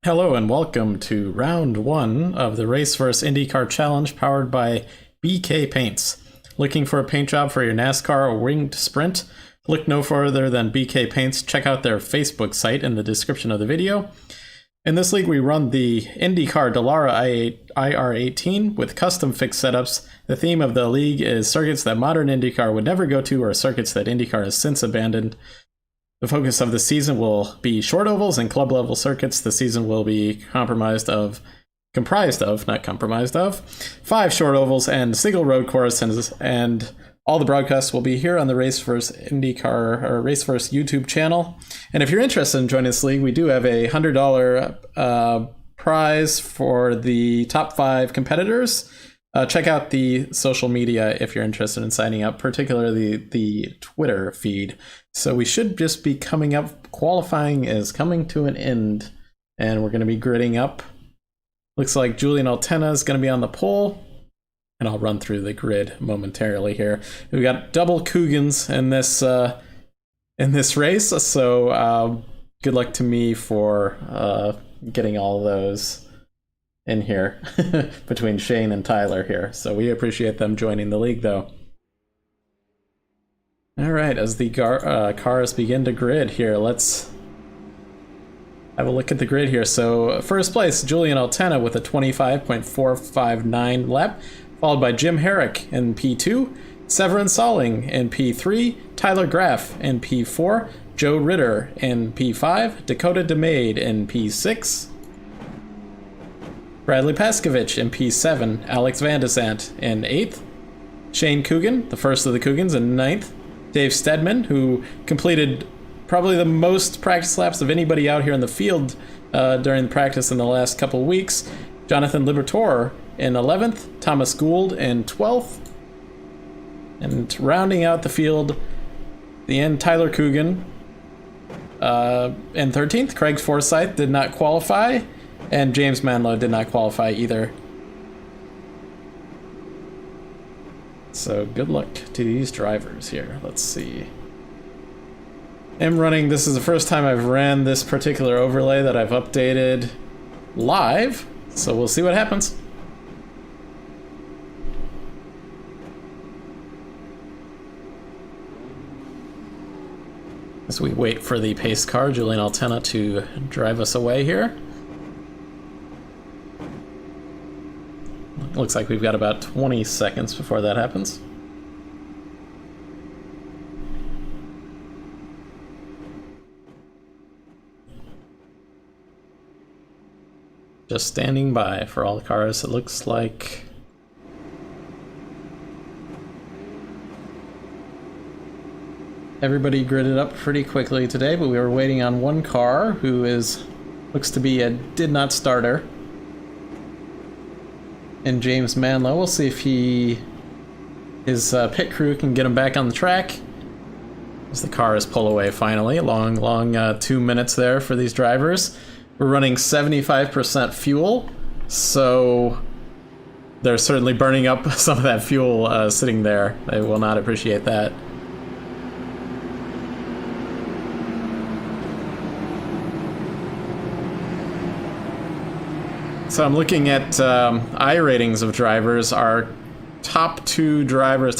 Hello and welcome to round one of the RaceVerse IndyCar Challenge powered by BK Paints. Looking for a paint job for your NASCAR or winged sprint? Look no further than BK Paints. Check out their Facebook site in the description of the video. In this league, we run the IndyCar Dallara IR18 with custom fixed setups. The theme of the league is circuits that modern IndyCar would never go to or circuits that IndyCar has since abandoned. The focus of the season will be short ovals and club level circuits. The season will be comprised of 5 short ovals and single road courses, and all the broadcasts will be here on the RaceVerse IndyCar or RaceVerse YouTube channel. And if you're interested in joining this league, we do have a $100 prize for the top 5 competitors. Check out the social media if you're interested in signing up, particularly the Twitter feed. So we should just be coming up. Qualifying is coming to an end, and we're going to be gridding up. Looks like Julian Altena is going to be on the pole, and I'll run through the grid momentarily here. We've got double Coogans in this race, so good luck to me for getting all those in here between Shane and Tyler here. So we appreciate them joining the league, though. All right, as the cars begin to grid here, let's have a look at the grid here. So first place, Julian Altena with a 25.459 lap, followed by Jim Herrick in P2, Severin Salling in P3, Tyler Graff in P4, Joe Ritter in P5, Dakota DeMade in P6, Bradley Paskovich in P7, Alex Vandesant in 8th, Shane Coogan, the first of the Coogans, in 9th, Dave Stedman, who completed probably the most practice laps of anybody out here in the field during practice in the last couple weeks, Jonathan Libertor in 11th, Thomas Gould in 12th, and rounding out the field, the end, Tyler Coogan in 13th, Craig Forsyth did not qualify, and James Manlow did not qualify either. So good luck to these drivers here. Let's see. This is the first time I've ran this particular overlay that I've updated live, so we'll see what happens. As we wait for the pace car, Julian Altena, to drive us away here. Looks like we've got about 20 seconds before that happens. Just standing by for all the cars. It looks like everybody gridded up pretty quickly today, but we were waiting on one car who looks to be a did not starter. And James Manlow, we'll see if his pit crew can get him back on the track as the cars pull away finally. Long 2 minutes there for these drivers. We're running 75% fuel, so they're certainly burning up some of that fuel sitting there. They will not appreciate that. So I'm looking at iRatings of drivers. Our top 3 drivers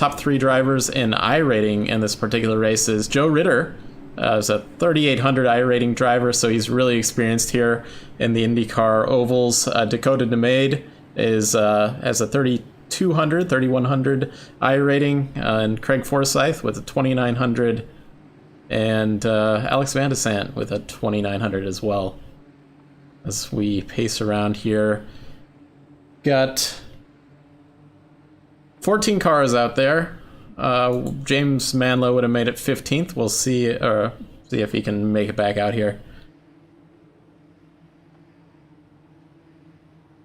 in iRating in this particular race is Joe Ritter. Is a 3,800 iRating driver, so he's really experienced here in the IndyCar ovals. Dakota DeMade has a 3,100 iRating, and Craig Forsyth with a 2,900, and Alex Vandesant with a 2,900 as well. As we pace around here, got 14 cars out there. James Manlow would have made it 15th. We'll see if he can make it back out here.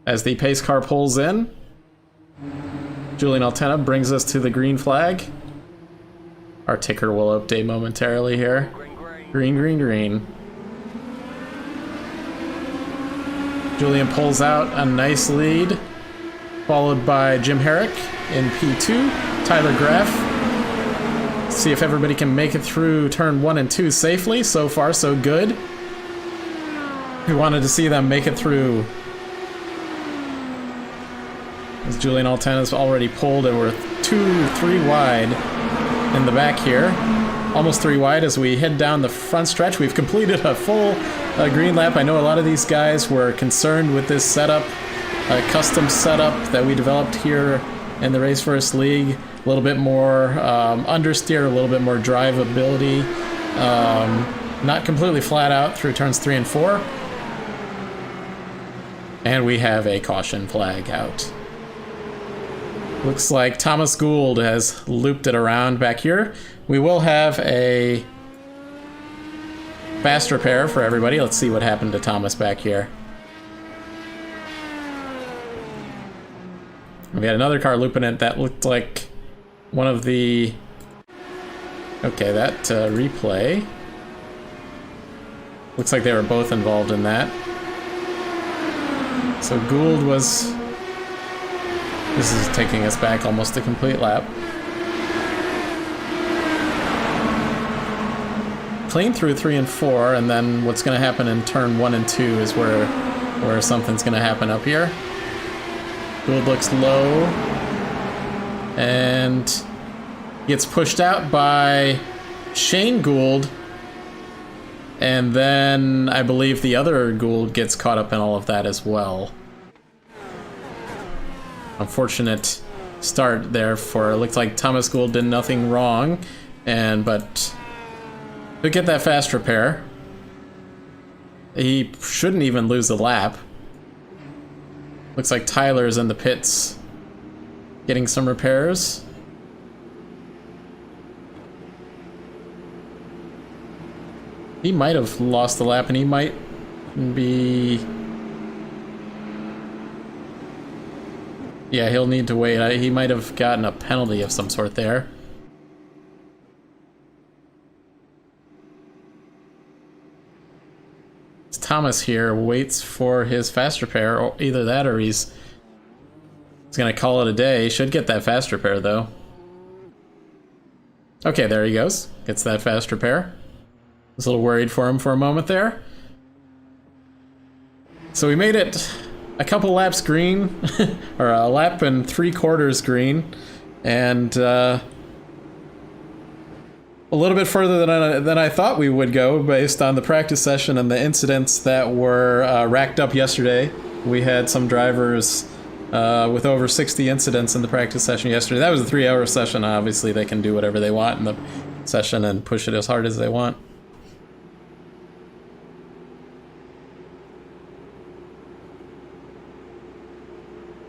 As the pace car pulls in, Julian Altena brings us to the green flag. Our ticker will update momentarily here. Green, green, green. Julian pulls out a nice lead, followed by Jim Herrick in P2, Tyler Graff. See if everybody can make it through turn 1 and 2 safely. So far, so good. We wanted to see them make it through. As Julian Altana's already pulled, and we're 2-3 wide in the back here. Almost 3 wide as we head down the front stretch. We've completed a full green lap. I know a lot of these guys were concerned with this setup, custom setup that we developed here in the RaceVerse League. A little bit more understeer, a little bit more drivability. Not completely flat out through turns 3 and 4. And we have a caution flag out. Looks like Thomas Gould has looped it around back here. We will have a fast repair for everybody. Let's see what happened to Thomas back here. We had another car looping it that looked like one of the... Okay, that replay. Looks like they were both involved in that. So Gould was... This is taking us back almost a complete lap. Clean through 3 and 4, and then what's going to happen in turn 1 and 2 is where something's going to happen up here. Gould looks low and gets pushed out by Shane Gould, and then I believe the other Gould gets caught up in all of that as well. Unfortunate start there for, it looks like Thomas Gould did nothing wrong, but to get that fast repair. He shouldn't even lose the lap. Looks like Tyler's in the pits getting some repairs. He might have lost the lap, and he might be... Yeah, he'll need to wait. He might have gotten a penalty of some sort there. Thomas here waits for his fast repair, or either that or he's gonna call it a day. He should get that fast repair though. Okay, there he goes. Gets that fast repair. Was a little worried for him for a moment there. So we made it a couple laps green, or a lap and 3/4 green, and a little bit further than I thought we would go based on the practice session and the incidents that were racked up yesterday. We had some drivers with over 60 incidents in the practice session yesterday. That was a 3-hour session. Obviously, they can do whatever they want in the session and push it as hard as they want.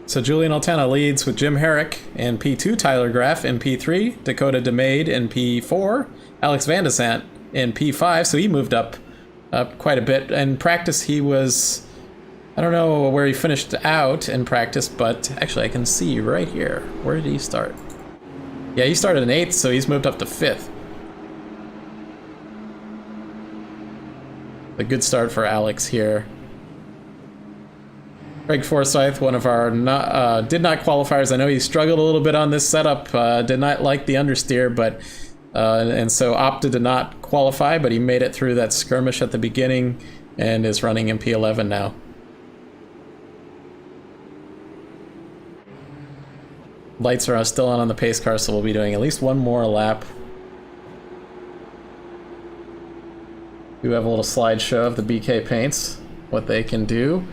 So Julian Altana leads with Jim Herrick in P2, Tyler Graff in P3, Dakota DeMade in P4, Alex Van de Sant in P5, so he moved up quite a bit. In practice, he was, I don't know where he finished out in practice, but actually I can see right here. Where did he start? Yeah, he started in 8th, so he's moved up to 5th. A good start for Alex here. Craig Forsyth, one of our did not qualifiers. I know he struggled a little bit on this setup, did not like the understeer, but and so opted to not qualify, but he made it through that skirmish at the beginning and is running in P11 now. Lights are still on the pace car, so we'll be doing at least one more lap. We have a little slideshow of the BK paints, what they can do.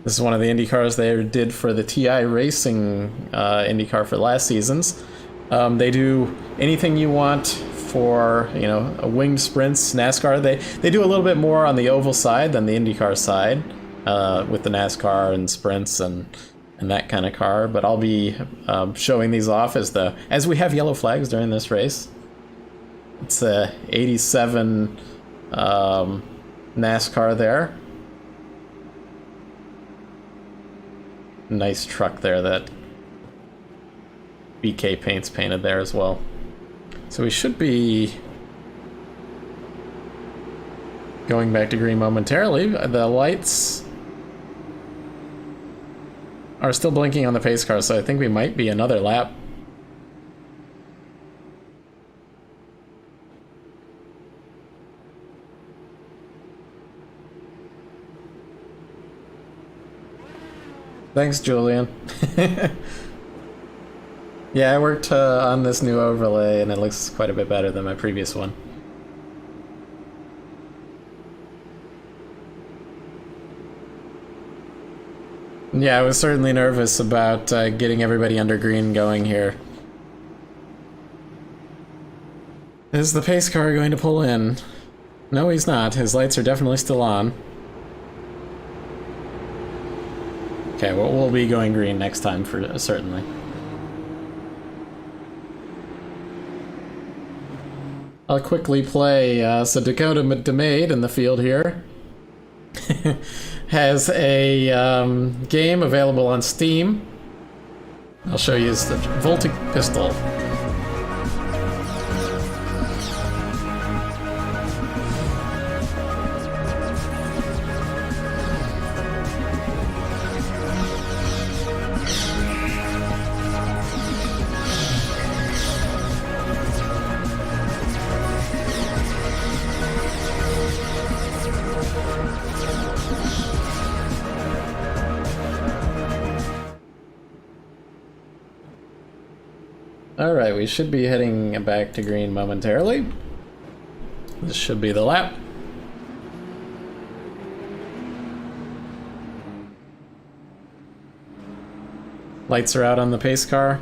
This is one of the IndyCars they did for the iRacing IndyCar for last seasons. They do anything you want for, you know, a winged sprints, NASCAR. They do a little bit more on the oval side than the IndyCar side with the NASCAR and sprints and that kind of car. But I'll be showing these off as we have yellow flags during this race. It's a 87 NASCAR there. Nice truck there that BK Paints painted there as well. So we should be going back to green momentarily. The lights are still blinking on the pace car, so I think we might be another lap. Thanks, Julian. Yeah, I worked on this new overlay, and it looks quite a bit better than my previous one. Yeah, I was certainly nervous about getting everybody under green going here. Is the pace car going to pull in? No, he's not. His lights are definitely still on. Okay, well, we'll be going green next time, for certainly. I'll quickly play, so Dakota DeMade in the field here has a game available on Steam. I'll show you the Voltic Pistol. Alright, we should be heading back to green momentarily. This should be the lap. Lights are out on the pace car.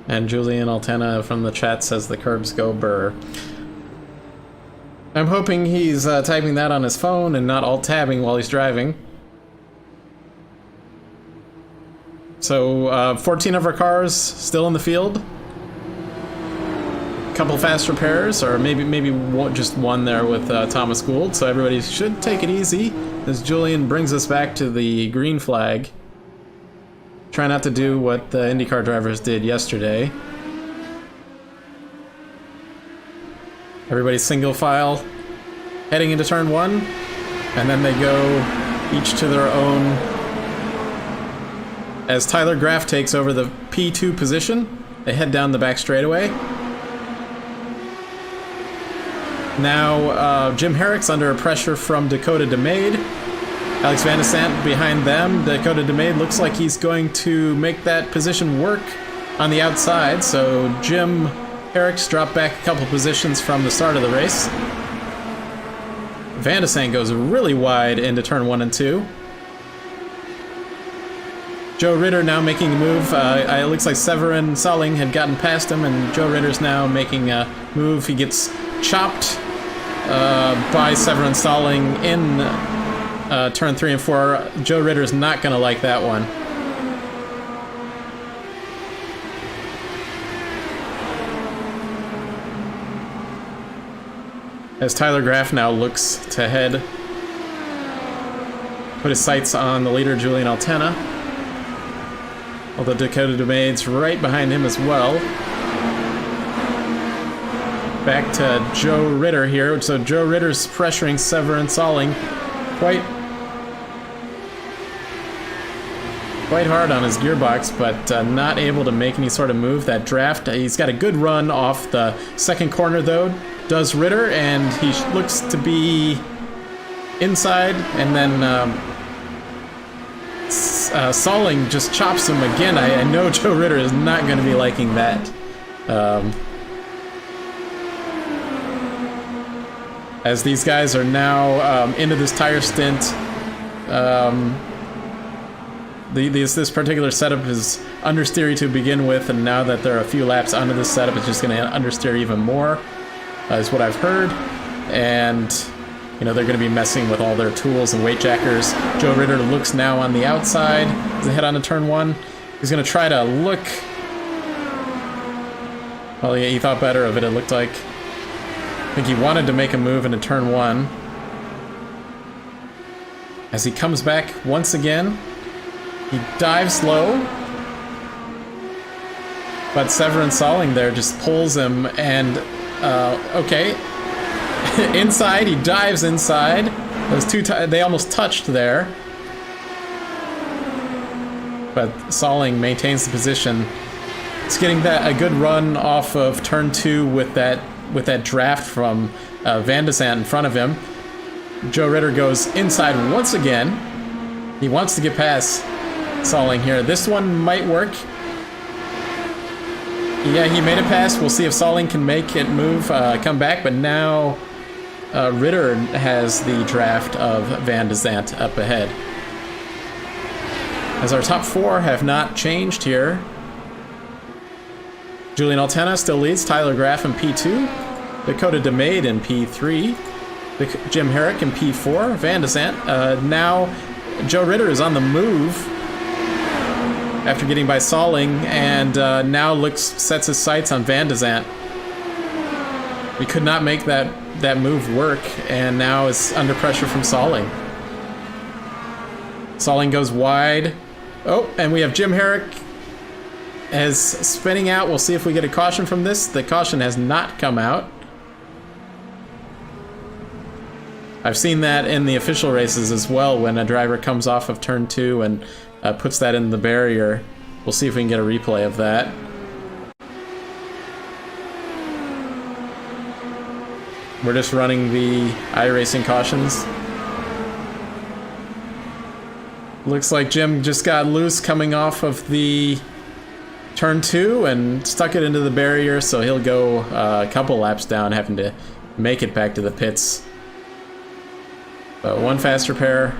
And Julian Altena from the chat says the curbs go burr. I'm hoping he's typing that on his phone and not alt-tabbing while he's driving. So, 14 of our cars still in the field. A couple fast repairs, or maybe just one there with Thomas Gould. So everybody should take it easy as Julian brings us back to the green flag. Try not to do what the IndyCar drivers did yesterday. Everybody's single file heading into turn 1, and then they go each to their own. As Tyler Graff takes over the P2 position, they head down the back straightaway. Now, Jim Herrick's under pressure from Dakota DeMade. Alex Van de Sant behind them. Dakota DeMade looks like he's going to make that position work on the outside, so Jim Herrick's dropped back a couple positions from the start of the race. Van de Sant goes really wide into turn 1 and 2. Joe Ritter now making a move. It looks like Severin Salling had gotten past him, and Joe Ritter's now making a move. He gets chopped by Severin Salling in turn 3 and 4. Joe Ritter's not going to like that one. As Tyler Graff now looks to head, put his sights on the leader, Julian Altena. Although Dakota DeMade's right behind him as well. Back to Joe Ritter here. So Joe Ritter's pressuring Severin Salling quite hard on his gearbox, but not able to make any sort of move. That draft, he's got a good run off the second corner though, does Ritter, and he looks to be inside, and then Salling just chops him again. I know Joe Ritter is not going to be liking that. As these guys are now into this tire stint, this particular setup is understeery to begin with, and now that there are a few laps onto this setup, it's just going to understeer even more, is what I've heard. And you know, they're going to be messing with all their tools and weight jackers. Joe Ritter looks now on the outside as they head on to turn 1. He's going to try to look. Well, yeah, he thought better of it, it looked like. I think he wanted to make a move into turn 1. As he comes back once again, he dives low. But Severin Salling there just pulls him, and okay. Inside, he dives inside. Those two, they almost touched there. But Salling maintains the position. It's getting a good run off of turn 2 with that draft from Van de Sant in front of him. Joe Ritter goes inside once again. He wants to get past Salling here. This one might work. Yeah, he made it past. We'll see if Salling can make it move, come back, but now Ritter has the draft of Van de Zandt up ahead. As our top four have not changed here. Julian Altena still leads, Tyler Graff in P2, Dakota DeMade in P3, Jim Herrick in P4, Van de Zandt. Now Joe Ritter is on the move after getting by Salling, and now sets his sights on Van de Zandt. We could not make that move work, and now is under pressure from Salling. Salling goes wide. Oh, and we have Jim Herrick as spinning out. We'll see if we get a caution from this. The caution has not come out. I've seen that in the official races as well, when a driver comes off of turn 2 and puts that in the barrier. We'll see if we can get a replay of that. We're just running the iRacing cautions. Looks like Jim just got loose coming off of the turn 2 and stuck it into the barrier, so he'll go a couple laps down, having to make it back to the pits. But one faster pair.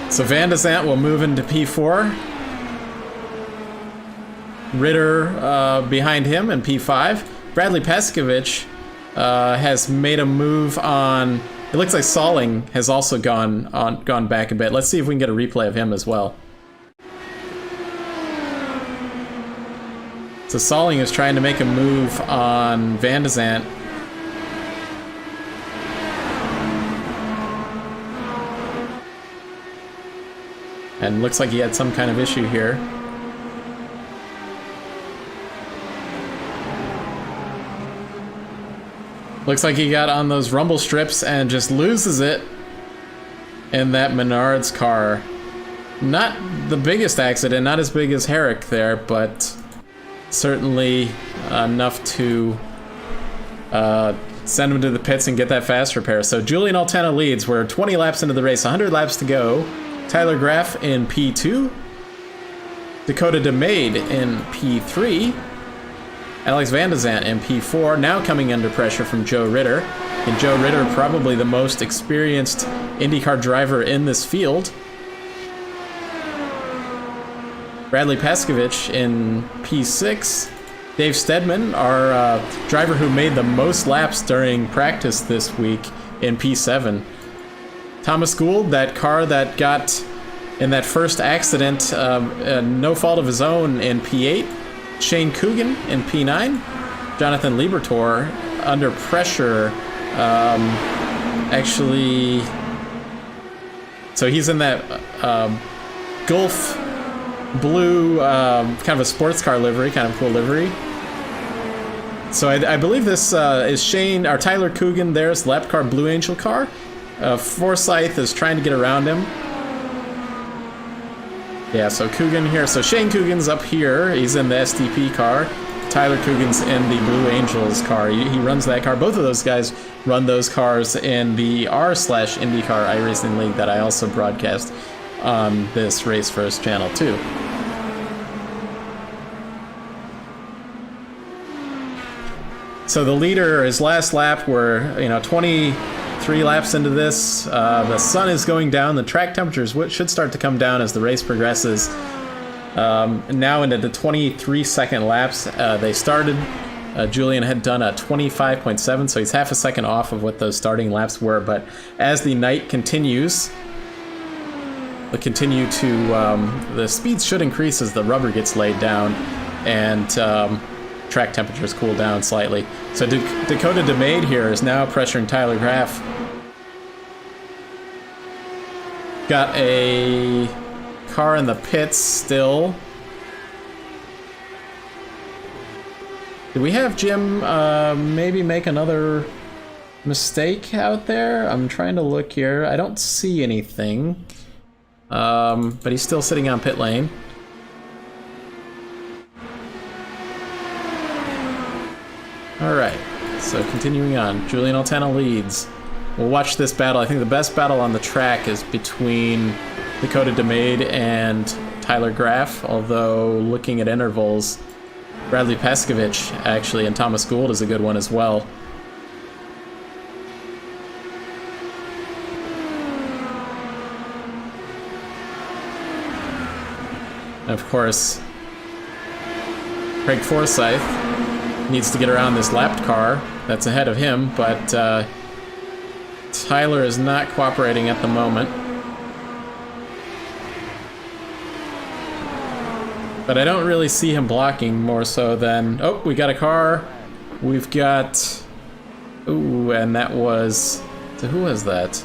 So Van de Zandt will move into P4. Ritter behind him in P5. Bradley Peskovich has made a move on. It looks like Salling has also gone back a bit. Let's see if we can get a replay of him as well. So Salling is trying to make a move on Van de Zandt. And looks like he had some kind of issue here. Looks like he got on those rumble strips and just loses it in that Menards car. Not the biggest accident, not as big as Herrick there, but certainly enough to send him to the pits and get that fast repair. So Julian Altena leads. We're 20 laps into the race, 100 laps to go. Tyler Graff in P2, Dakota DeMade in P3, Alex Van de Zandt in P4, now coming under pressure from Joe Ritter. And Joe Ritter, probably the most experienced IndyCar driver in this field. Bradley Peskovich in P6. Dave Stedman, our driver who made the most laps during practice this week, in P7. Thomas Gould, that car that got in that first accident, no fault of his own, in P8. Shane Coogan in P9. Jonathan Liebertor under pressure. Actually, so he's in that Gulf blue, kind of a sports car livery, kind of cool livery. So I believe this is Shane, or Tyler Coogan. There's lap car, Blue Angel car. Forsyth is trying to get around him. Yeah, so Coogan here. So Shane Coogan's up here. He's in the SDP car. Tyler Coogan's in the Blue Angels car. He runs that car. Both of those guys run those cars in the r/IndyCar iRacing League that I also broadcast on this RaceVerse channel too. So the leader, his last lap, we're 23 laps into this. The sun is going down. The track temperatures should start to come down as the race progresses. Now into the 23-second laps. They started. Julian had done a 25.7, so he's half a second off of what those starting laps were. But as the night continues, the speeds should increase as the rubber gets laid down and track temperatures cool down slightly. So Dakota DeMade here is now pressuring Tyler Graff. Got a car in the pits still. Did we have Jim maybe make another mistake out there? I'm trying to look here. I don't see anything. But he's still sitting on pit lane. Alright, so continuing on. Julian Altena leads. we'll watch this battle. I think the best battle on the track is between Dakota DeMade and Tyler Graff, although looking at intervals, Bradley Paskovich actually and Thomas Gould is a good one as well. And of course, Craig Forsyth needs to get around this lapped car that's ahead of him, but Tyler is not cooperating at the moment. But I don't really see him blocking more so than... Oh, we got a car. We've got... Ooh, and that was... So who was that?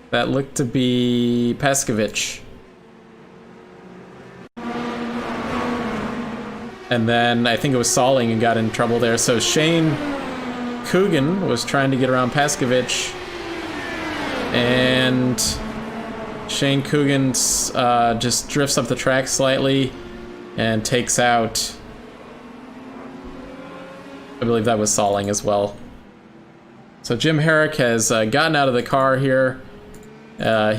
That looked to be Paskovich. And then I think it was Salling and got in trouble there. So Shane Coogan was trying to get around Paskovich. And Shane Coogan just drifts up the track slightly and takes out... I believe that was Salling as well. So Jim Herrick has gotten out of the car here.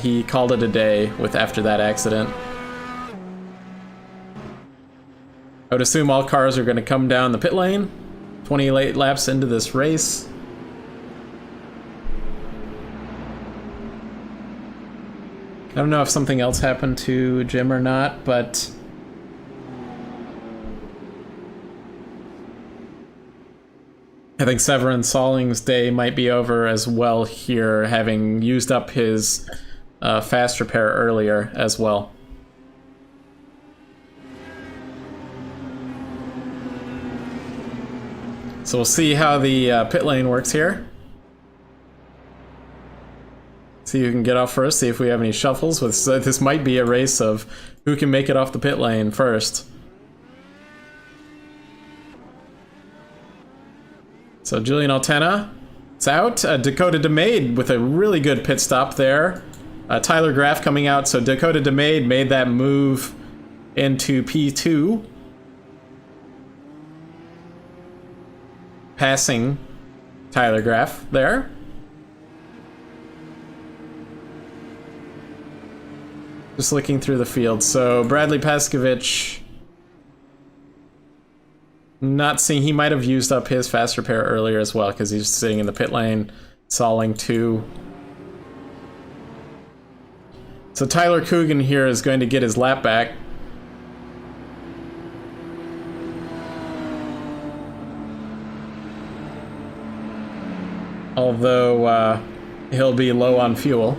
He called it a day after that accident. I would assume all cars are going to come down the pit lane 28 laps into this race. I don't know if something else happened to Jim or not, but I think Severin Salling's day might be over as well here, having used up his fast repair earlier as well. So we'll see how the pit lane works here. See who can get off first, see if we have any shuffles. This might be a race of who can make it off the pit lane first. So Julian Altena, it's out. Dakota DeMade with a really good pit stop there. Tyler Graff coming out, so Dakota DeMade made that move into P2. Passing Tyler Graff there. Just looking through the field. So Bradley Paskovich, not seeing, he might have used up his fast repair earlier as well because he's sitting in the pit lane. Salling 2. So Tyler Coogan here is going to get his lap back. Although he'll be low on fuel.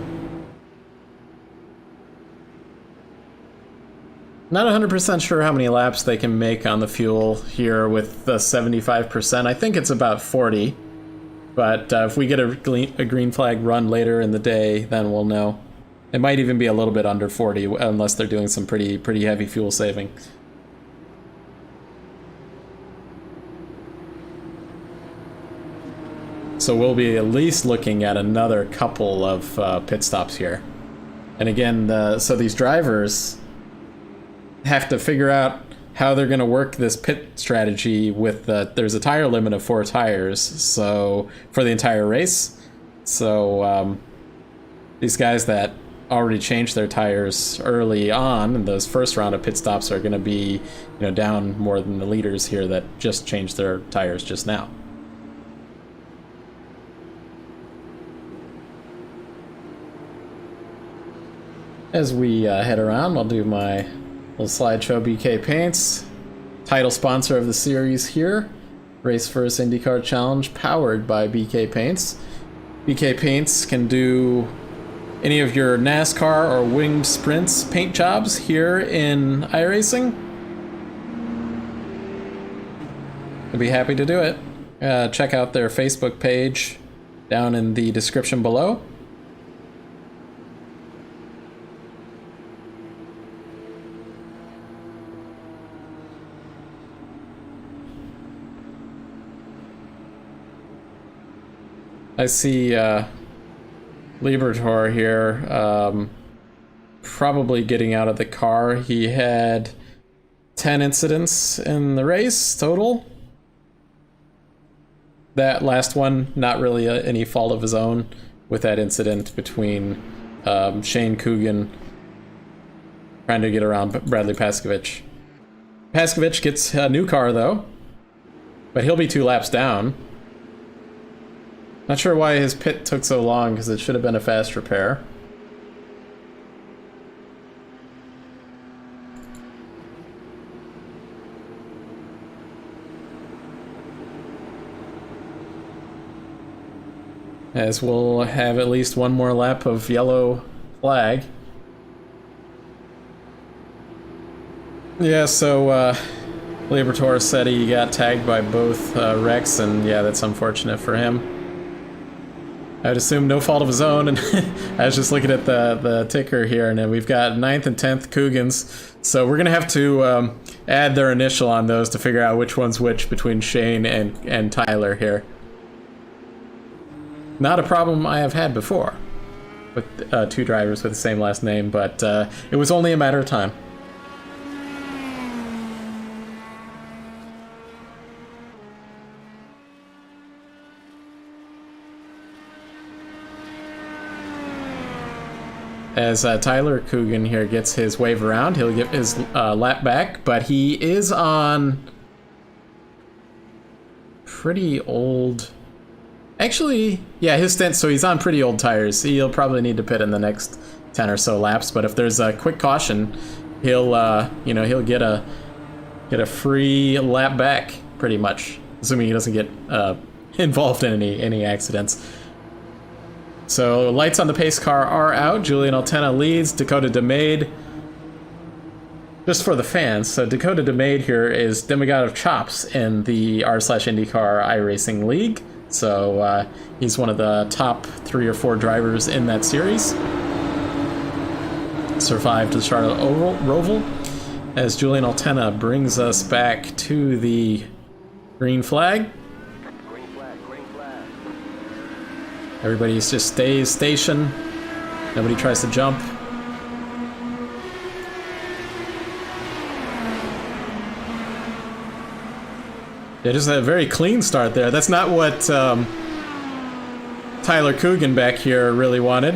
Not 100% sure how many laps they can make on the fuel here with the 75%. I think it's about 40. But if we get a green flag run later in the day, then we'll know. It might even be a little bit under 40 unless they're doing some pretty heavy fuel saving. So we'll be at least looking at another couple of pit stops here. And again, so these drivers have to figure out how they're going to work this pit strategy with there's a tire limit of 4 tires so for the entire race. So these guys that already changed their tires early on in those first round of pit stops are going to be, down more than the leaders here that just changed their tires just now. As we head around, I'll do my little slideshow. BK Paints, title sponsor of the series here. RaceVerse IndyCar Challenge powered by BK Paints. BK Paints can do any of your NASCAR or winged sprints paint jobs here in iRacing. I'd be happy to do it. Check out their Facebook page down in the description below. I see Libertor here probably getting out of the car. He had 10 incidents in the race total. that last one, not really any fault of his own with that incident between Shane Coogan trying to get around Bradley Pascovich. Pascovich gets a new car though, but he'll be 2 laps down. Not sure why his pit took so long, because it should have been a fast repair. As we'll have at least one more lap of yellow flag. Yeah, so Libertor said he got tagged by both Rex, and yeah, that's unfortunate for him. I would assume no fault of his own, and I was just looking at the ticker here, and we've got 9th and 10th Cougans, so we're gonna have to add their initial on those to figure out which one's which between Shane and Tyler here. Not a problem I have had before with 2 drivers with the same last name, but it was only a matter of time. As Tyler Coogan here gets his wave around, he'll get his lap back, but he is on pretty old... Actually, yeah, his stint, so he's on pretty old tires. He'll probably need to pit in the next 10 or so laps, but if there's a quick caution, he'll, you know, he'll get a free lap back, pretty much, assuming he doesn't get involved in any accidents. So lights on the pace car are out. Julian Altena leads. Dakota DeMade. Just for the fans, so Dakota DeMade here is demigod of chops in the r/IndyCar iRacing League. So he's one of the top 3 or 4 drivers in that series. Survived the Charlotte Roval. As Julian Altena brings us back to the green flag. Everybody just stays stationed. Nobody tries to jump. Yeah, just a very clean start there. That's not what Tyler Coogan back here really wanted.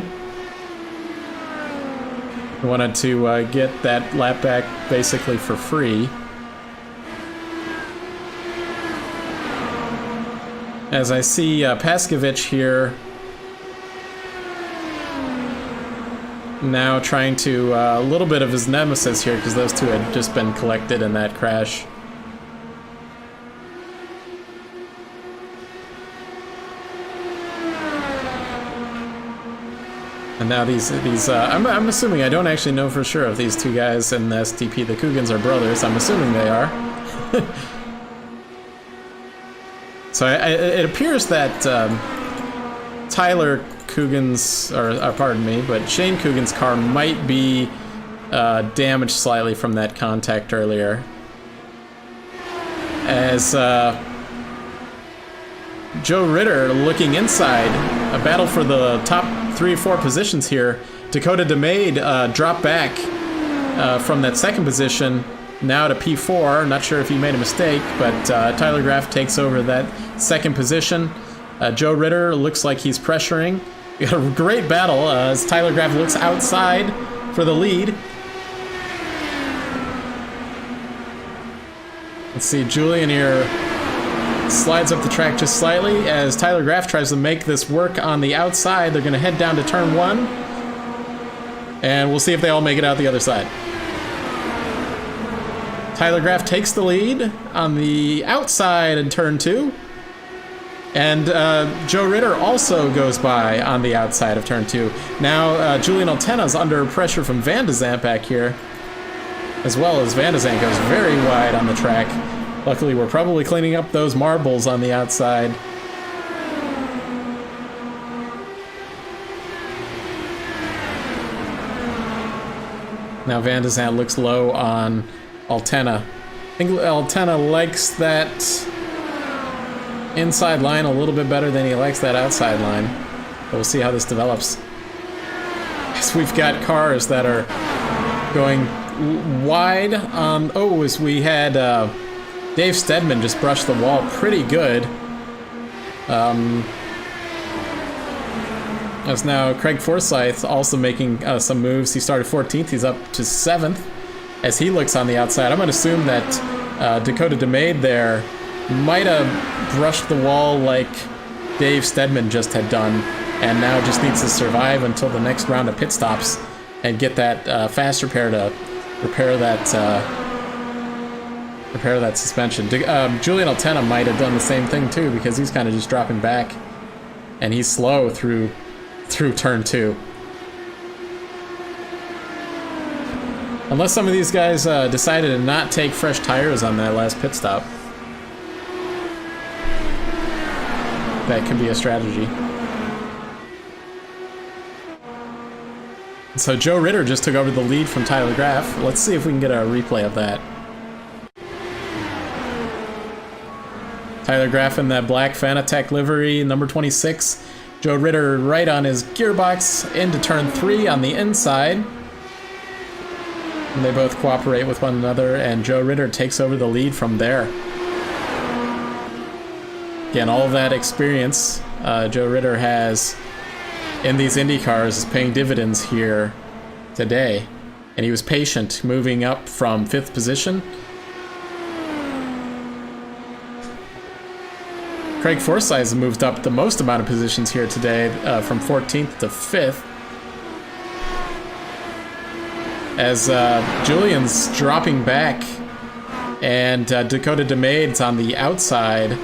He wanted to get that lap back basically for free. As I see Pascovich here now trying to a little bit of his nemesis here, because those two had just been collected in that crash. And now these I'm assuming, I don't actually know for sure if these 2 guys in the STP, the Cougans, are brothers. I'm assuming they are. So it appears that Tyler Coogan's, or pardon me, but Shane Coogan's car might be damaged slightly from that contact earlier. As Joe Ritter looking inside, a battle for the top 3 or 4 positions here. Dakota DeMade dropped back from that 2nd position now to P4. Not sure if he made a mistake, but Tyler Graff takes over that 2nd position. Joe Ritter looks like he's pressuring. We got a great battle as Tyler Graff looks outside for the lead. Let's see, Julian here slides up the track just slightly as Tyler Graff tries to make this work on the outside. They're going to head down to turn 1, and we'll see if they all make it out the other side. Tyler Graff takes the lead on the outside in turn 2, and Joe Ritter also goes by on the outside of turn 2. Now Julian Altena's under pressure from Van de Zandt back here, as well as Van de Zandt goes very wide on the track. Luckily, we're probably cleaning up those marbles on the outside. Now Van de Zandt looks low on Altena. I think Altena likes that inside line a little bit better than he likes that outside line. But we'll see how this develops. As we've got cars that are going wide. As we had Dave Stedman just brushed the wall pretty good. As now Craig Forsyth also making some moves. He started 14th. He's up to 7th as he looks on the outside. I'm going to assume that Dakota DeMade there might have brushed the wall like Dave Steadman just had done, and now just needs to survive until the next round of pit stops and get that fast repair to repair that suspension. Julian Altena might have done the same thing too, because he's kind of just dropping back, and he's slow through turn 2. Unless some of these guys decided to not take fresh tires on that last pit stop. That could be a strategy. So Joe Ritter just took over the lead from Tyler Graff. Let's see if we can get a replay of that. Tyler Graff in that black Fanatec livery, number 26. Joe Ritter right on his gearbox into turn 3 on the inside. And they both cooperate with one another, and Joe Ritter takes over the lead from there. Again, all of that experience Joe Ritter has in these Indy cars is paying dividends here today. And he was patient, moving up from 5th position. Craig Forsyth has moved up the most amount of positions here today, from 14th to 5th. As Julian's dropping back, and Dakota DeMade's on the outside.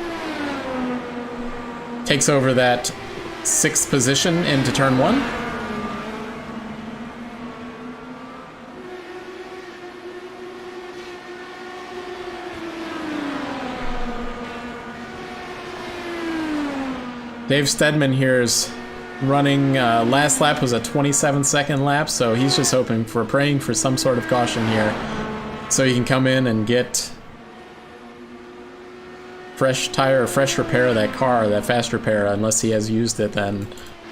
Takes over that 6th position into turn 1. Dave Steadman here is running, last lap was a 27-second lap, so he's just praying for some sort of caution here, so he can come in and get fresh tire or fresh repair of that car, that fast repair. Unless he has used it, then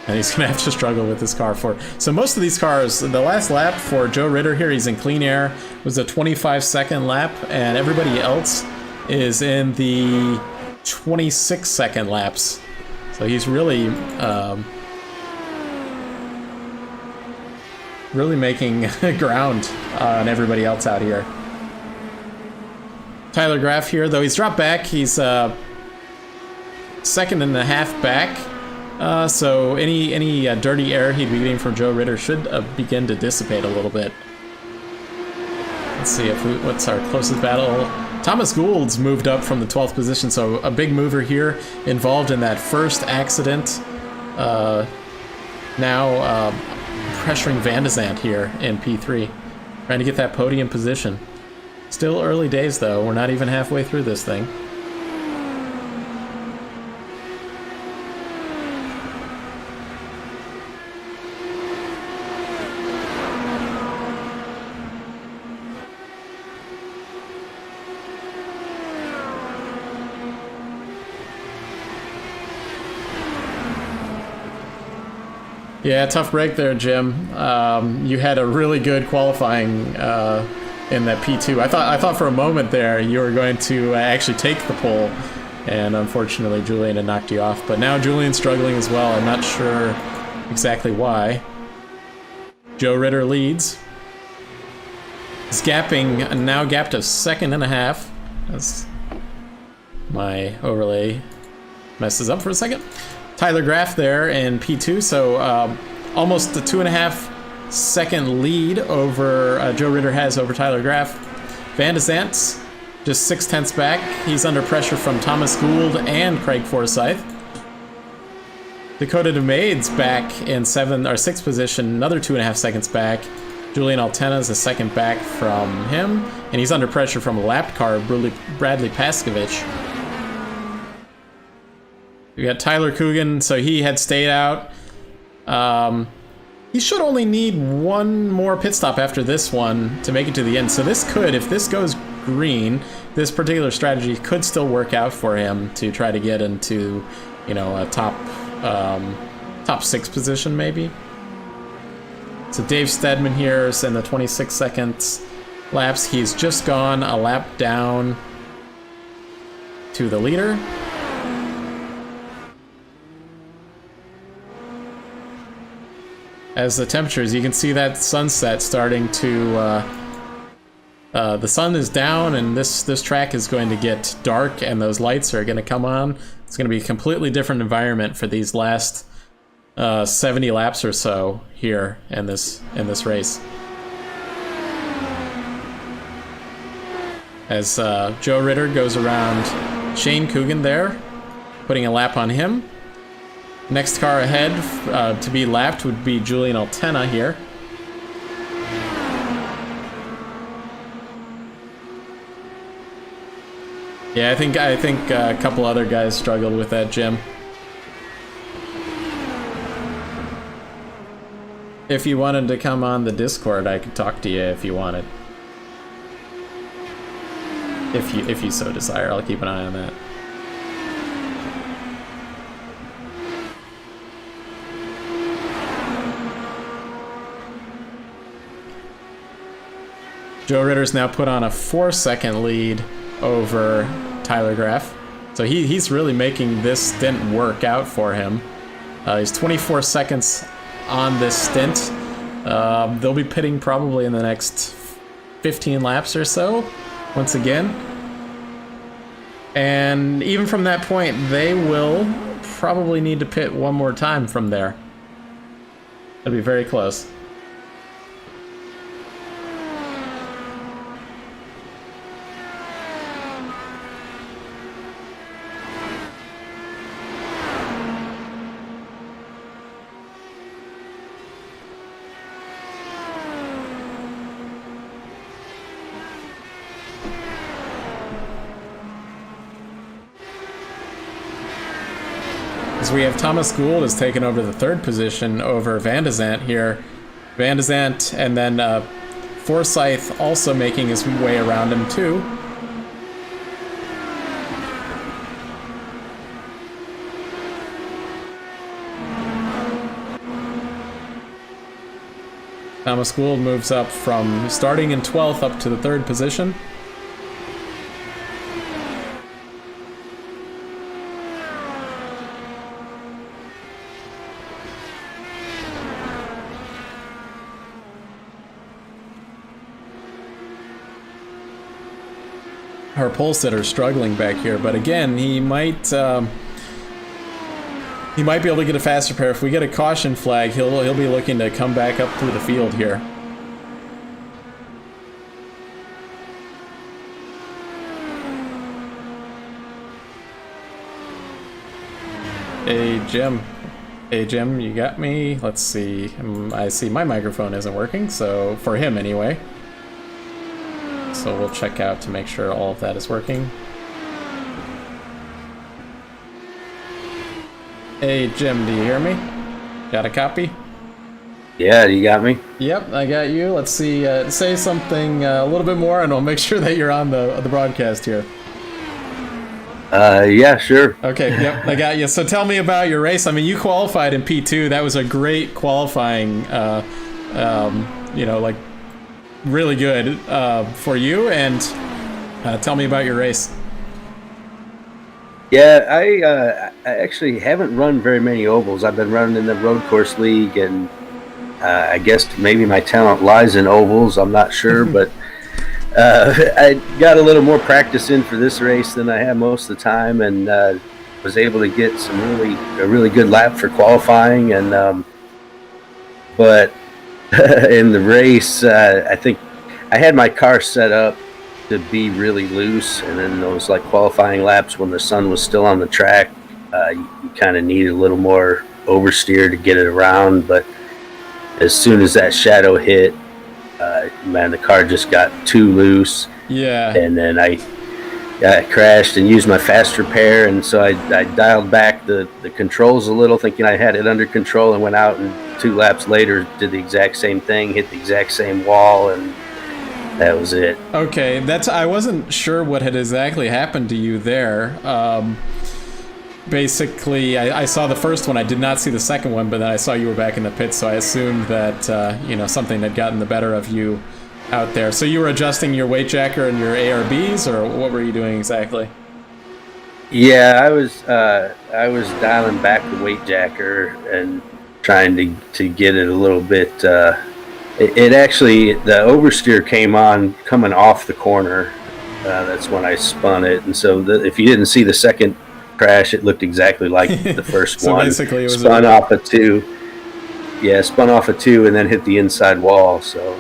he's gonna have to struggle with this car for. So most of these cars, the last lap for Joe Ritter here, he's in clean air, was a 25-second lap, and everybody else is in the 26-second laps. So he's really making ground on everybody else out here. Tyler Graff here, though he's dropped back, he's 2.5 seconds back. So any dirty air he'd be getting from Joe Ritter should begin to dissipate a little bit. Let's see what's our closest battle. Thomas Gould's moved up from the 12th position, so a big mover here, involved in that first accident. Now pressuring Van de Zandt here in P3, trying to get that podium position. Still early days, though. We're not even halfway through this thing. Yeah, tough break there, Jim. You had a really good qualifying in that P2. I thought for a moment there you were going to actually take the pole, and unfortunately Julian had knocked you off. But now Julian's struggling as well. I'm not sure exactly why. Joe Ritter leads. He's gapping, now gapped a 1.5 seconds. That's my overlay messes up for a second. Tyler Graff there in P2, so almost the 2.5 second lead over Joe Ritter has over Tyler Graff. Van de Zandt just 0.6 back. He's under pressure from Thomas Gould and Craig Forsyth. Dakota DeMade's back in 6th position, another 2.5 seconds back. Julian Altena's a second back from him, and he's under pressure from a lap car, Bradley Paskovich. We got Tyler Coogan, so he had stayed out. He should only need one more pit stop after this one to make it to the end. So this could, if this goes green, this particular strategy could still work out for him to try to get into, you know, a top 6 position maybe. So Dave Steadman here is in the 26 seconds laps. He's just gone a lap down to the leader. as the temperatures, you can see that sunset starting to, the sun is down, and this track is going to get dark, and those lights are going to come on. It's going to be a completely different environment for these last 70 laps or so here in this race. As Joe Ritter goes around Shane Coogan there, putting a lap on him. Next car ahead to be lapped would be Julian Altena here. Yeah, I think a couple other guys struggled with that, Jim. If you wanted to come on the Discord, I could talk to you if you wanted. If you so desire, I'll keep an eye on that. Joe Ritter's now put on a 4-second lead over Tyler Graff. So he's really making this stint work out for him. He's 24 seconds on this stint. They'll be pitting probably in the next 15 laps or so, once again. And even from that point, they will probably need to pit one more time from there. It'll be very close. We have Thomas Gould has taken over the third position over Van de Zandt here. Van de Zandt and then Forsyth also making his way around him too. Thomas Gould moves up from starting in 12th up to the third position. Our pole sitter struggling back here, but again, he might be able to get a faster pair. If we get a caution flag, he'll be looking to come back up through the field here. Hey Jim, you got me? Let's see. I see my microphone isn't working, so for him anyway. So we'll check out to make sure all of that is working. Hey Jim, do you hear me? Got a copy? Yeah, you got me? Yep, I got you. Let's see, say something a little bit more and I'll make sure that you're on the broadcast here. Yeah, sure. Okay, yep, I got you. So tell me about your race. I mean, you qualified in P2. That was a great qualifying, you know, like, really good for you, and tell me about your race. Yeah, I actually haven't run very many ovals. I've been running in the road course league, and I guess maybe my talent lies in ovals. I'm not sure, but I got a little more practice in for this race than I have most of the time, and was able to get a really good lap for qualifying, and but in the race, I think I had my car set up to be really loose, and then those like qualifying laps when the sun was still on the track, you kind of needed a little more oversteer to get it around. But as soon as that shadow hit, man, the car just got too loose. Yeah. And then I crashed and used my faster pair, and so I dialed back the controls a little, thinking I had it under control, and went out and 2 laps later did the exact same thing, hit the exact same wall, and that was it. Okay, I wasn't sure what had exactly happened to you there. Basically, I saw the first one. I did not see the second one, but then I saw you were back in the pit, so I assumed that you know, something had gotten the better of you out there. So you were adjusting your weight jacker and your ARBs, or what were you doing exactly? Yeah, I was dialing back the weight jacker, and trying to get it a little bit. It actually, the oversteer came on coming off the corner. That's when I spun it, and so if you didn't see the second crash, it looked exactly like the first so one. Basically, it was spun off a 2. Yeah, spun off a 2 and then hit the inside wall. So,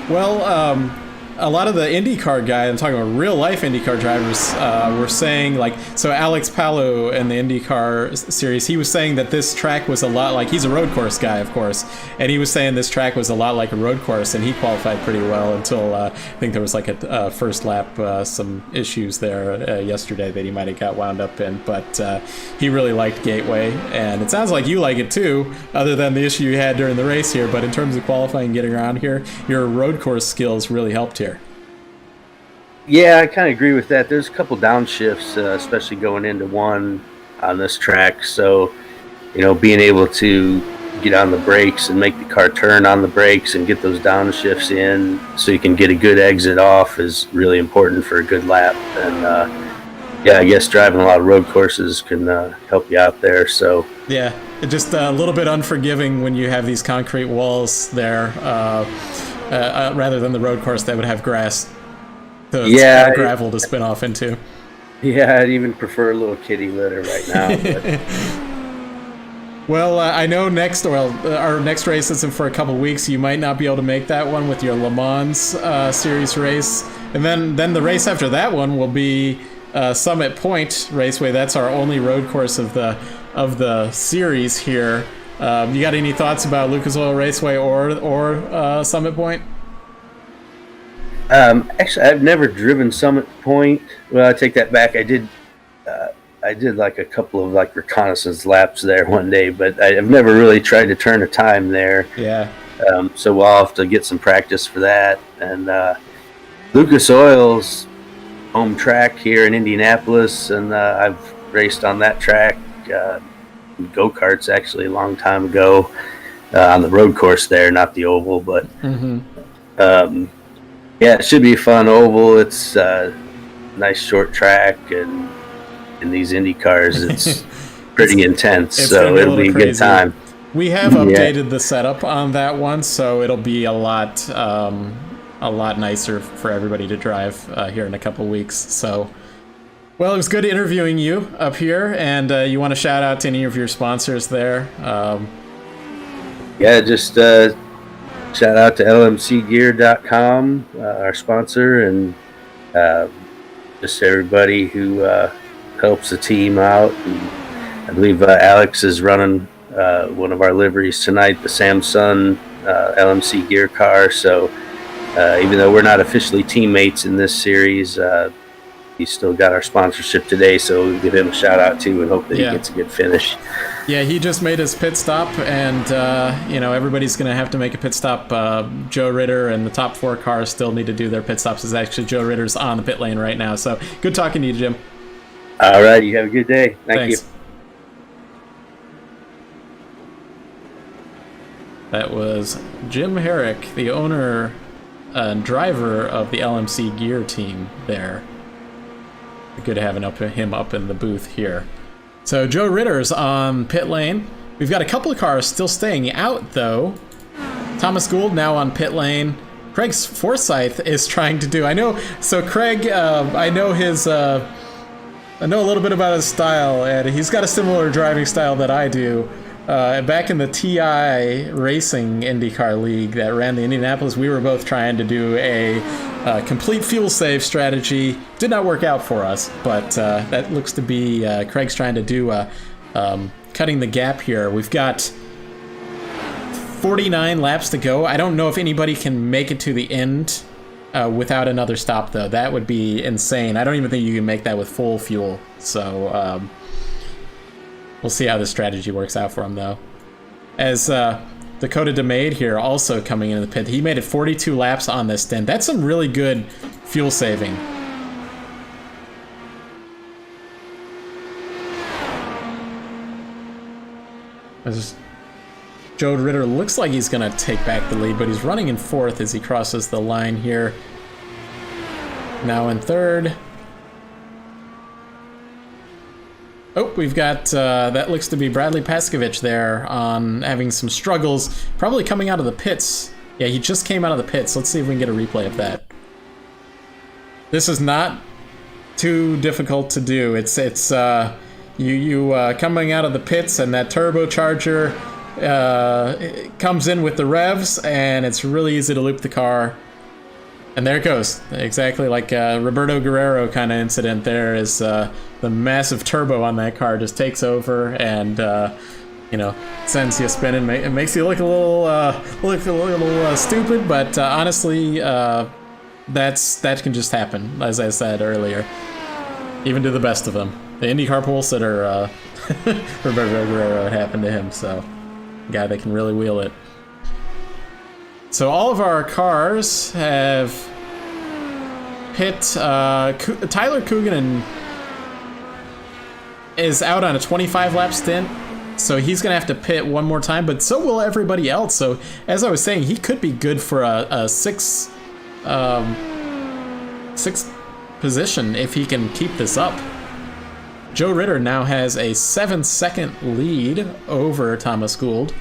well, a lot of the IndyCar guys, I'm talking about real life IndyCar drivers, were saying, like, so Alex Palou in the IndyCar series, he was saying that this track was a lot like, he's a road course guy, of course, and he was saying this track was a lot like a road course, and he qualified pretty well until I think there was like a first lap, some issues there yesterday that he might have got wound up in, but he really liked Gateway, and it sounds like you like it too, other than the issue you had during the race here, but in terms of qualifying and getting around here, your road course skills really helped here. Yeah, I kind of agree with that. There's a couple downshifts, especially going into one on this track. So, being able to get on the brakes and make the car turn on the brakes and get those downshifts in so you can get a good exit off is really important for a good lap. And, I guess driving a lot of road courses can help you out there. So, yeah, just a little bit unforgiving when you have these concrete walls there rather than the road course that would have grass. So it's gravel to spin off into. Yeah, I'd even prefer a little kitty litter right now. Well, I know our next race isn't for a couple weeks. You might not be able to make that one with your Le Mans series race, and then the race after that one will be Summit Point Raceway. That's our only road course of the series here. You got any thoughts about Lucas Oil Raceway or Summit Point? Actually, I've never driven Summit Point. Well, I take that back. I did like a couple of like reconnaissance laps there one day, but I've never really tried to turn a time there. Yeah. So we'll have to get some practice for that. And Lucas Oil's home track here in Indianapolis, and I've raced on that track go-karts actually a long time ago on the road course there, not the oval, but. Mm-hmm. Yeah, it should be a fun oval. It's a nice short track, and in these Indy cars, it's pretty intense, so it'll be a good time. We have updated the setup on that one, so it'll be a lot nicer for everybody to drive here in a couple weeks. So, well, it was good interviewing you up here, and you want to shout out to any of your sponsors there? Just shout out to lmcgear.com, our sponsor, and just everybody who helps the team out. And I believe Alex is running one of our liveries tonight, the Samsung LMC gear car. So even though we're not officially teammates in this series, he's still got our sponsorship today, so we'll give him a shout out too and hope that he gets a good finish. Yeah, he just made his pit stop, and everybody's going to have to make a pit stop. Joe Ritter and the top 4 cars still need to do their pit stops. It's actually Joe Ritter's on the pit lane right now. So good talking to you, Jim. All right, you have a good day. Thanks. You. That was Jim Herrick, the owner and driver of the LMC Gear team there. Good having him up in the booth here. So Joe Ritter's on pit lane. We've got a couple of cars still staying out, though. Thomas Gould now on pit lane. Craig Forsyth is trying to do. Craig, I know a little bit about his style, and he's got a similar driving style that I do. Back in the TI Racing IndyCar League that ran the Indianapolis, we were both trying to do a complete fuel save strategy. Did not work out for us, but that looks to be Craig's trying to do cutting the gap here. We've got 49 laps to go. I don't know if anybody can make it to the end without another stop, though. That would be insane. I don't even think you can make that with full fuel. So we'll see how this strategy works out for him, though. As Dakota DeMade here also coming into the pit. He made it 42 laps on this stint. That's some really good fuel saving. As Joe Ritter looks like he's going to take back the lead, but he's running in 4th as he crosses the line here. Now in 3rd. Oh, we've got, that looks to be Bradley Pascovich there on having some struggles, probably coming out of the pits. Yeah, he just came out of the pits. Let's see if we can get a replay of that. This is not too difficult to do. It's coming out of the pits, and that turbocharger comes in with the revs, and it's really easy to loop the car. And there it goes, exactly like Roberto Guerrero kind of incident. There is the massive turbo on that car just takes over and you know, sends you spinning. It makes you look a little stupid, but honestly, that can just happen, as I said earlier, even to the best of them. The IndyCar pole sitter, Roberto Guerrero, it happened to him. So, a guy that can really wheel it. So all of our cars have hit. Tyler Coogan is out on a 25-lap stint, so he's gonna have to pit one more time. But so will everybody else. So as I was saying, he could be good for a sixth position if he can keep this up. Joe Ritter now has a 7-second lead over Thomas Gould.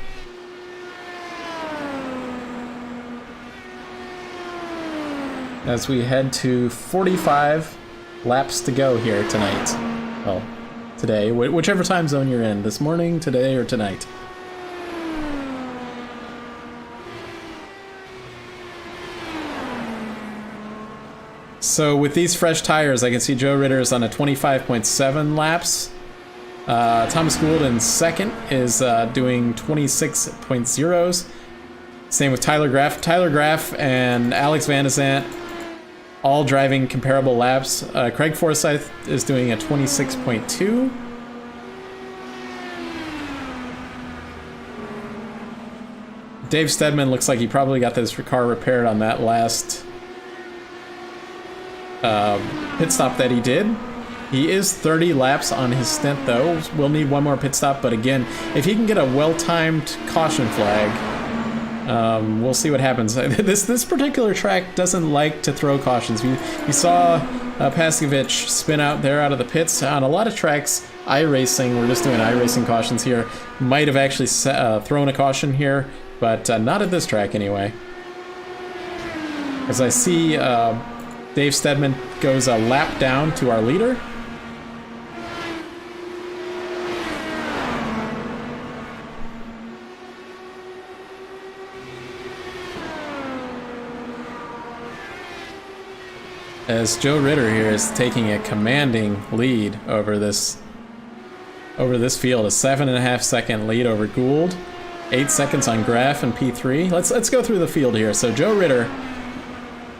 As we head to 45 laps to go here tonight. Well, today, whichever time zone you're in, this morning, today, or tonight. So with these fresh tires, I can see Joe Ritter is on a 25.7 laps. Thomas Gould in second is doing 26.0s. Same with Tyler Graff. Tyler Graff and Alex Van de Zandt all driving comparable laps. Craig Forsyth is doing a 26.2. Dave Stedman looks like he probably got this car repaired on that last pit stop that he did. He is 30 laps on his stint, though. We'll need one more pit stop, but again, if he can get a well-timed caution flag, we'll see what happens. This particular track doesn't like to throw cautions. We saw Pascovich spin out there out of the pits. On a lot of tracks, iRacing, we're just doing iRacing cautions here, might have actually thrown a caution here, but not at this track anyway. As I see Dave Stedman goes a lap down to our leader. As Joe Ritter here is taking a commanding lead over this field, a 7.5 second lead over Gould, 8 seconds on Graff and P3. Let's go through the field here. So Joe Ritter,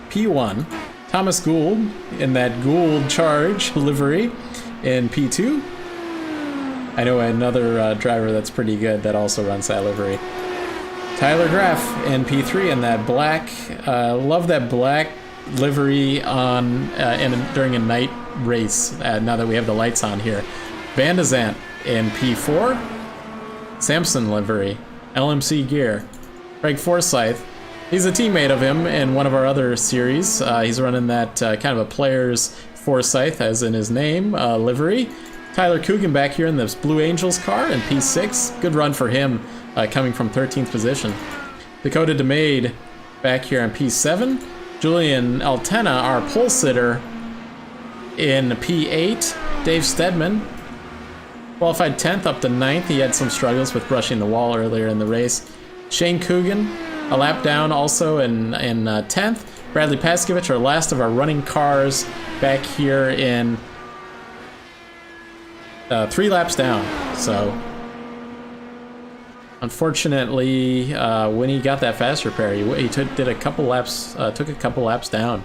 P1, Thomas Gould in that Gould Charge livery in P2. I know another driver that's pretty good that also runs that livery. Tyler Graff in P3 in that black. Love that black livery on during a night race. Now that we have the lights on here, Van de Zandt in P4, Samson livery, LMC gear. Craig Forsyth, he's a teammate of him in one of our other series. He's running that kind of a player's Forsyth, as in his name, livery. Tyler Coogan back here in this Blue Angels car in P6. Good run for him, coming from 13th position. Dakota DeMade back here in P7. Julian Altena, our pole sitter, in P8. Dave Stedman qualified 10th up to 9th. He had some struggles with brushing the wall earlier in the race. Shane Coogan, a lap down also in 10th. Bradley Pascovich, our last of our running cars, back here in 3 laps down. So unfortunately, when he got that fast repair, he took a couple laps down.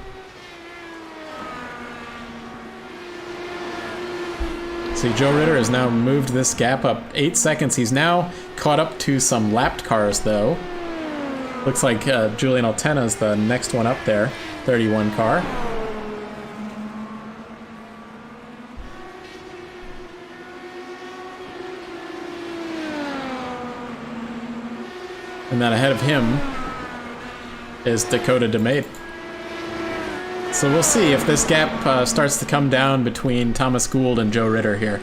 See, Joe Ritter has now moved this gap up 8 seconds. He's now caught up to some lapped cars, though. Looks like Julian Altena is the next one up there, 31 car. And then ahead of him is Dakota DeMade. So we'll see if this gap starts to come down between Thomas Gould and Joe Ritter here.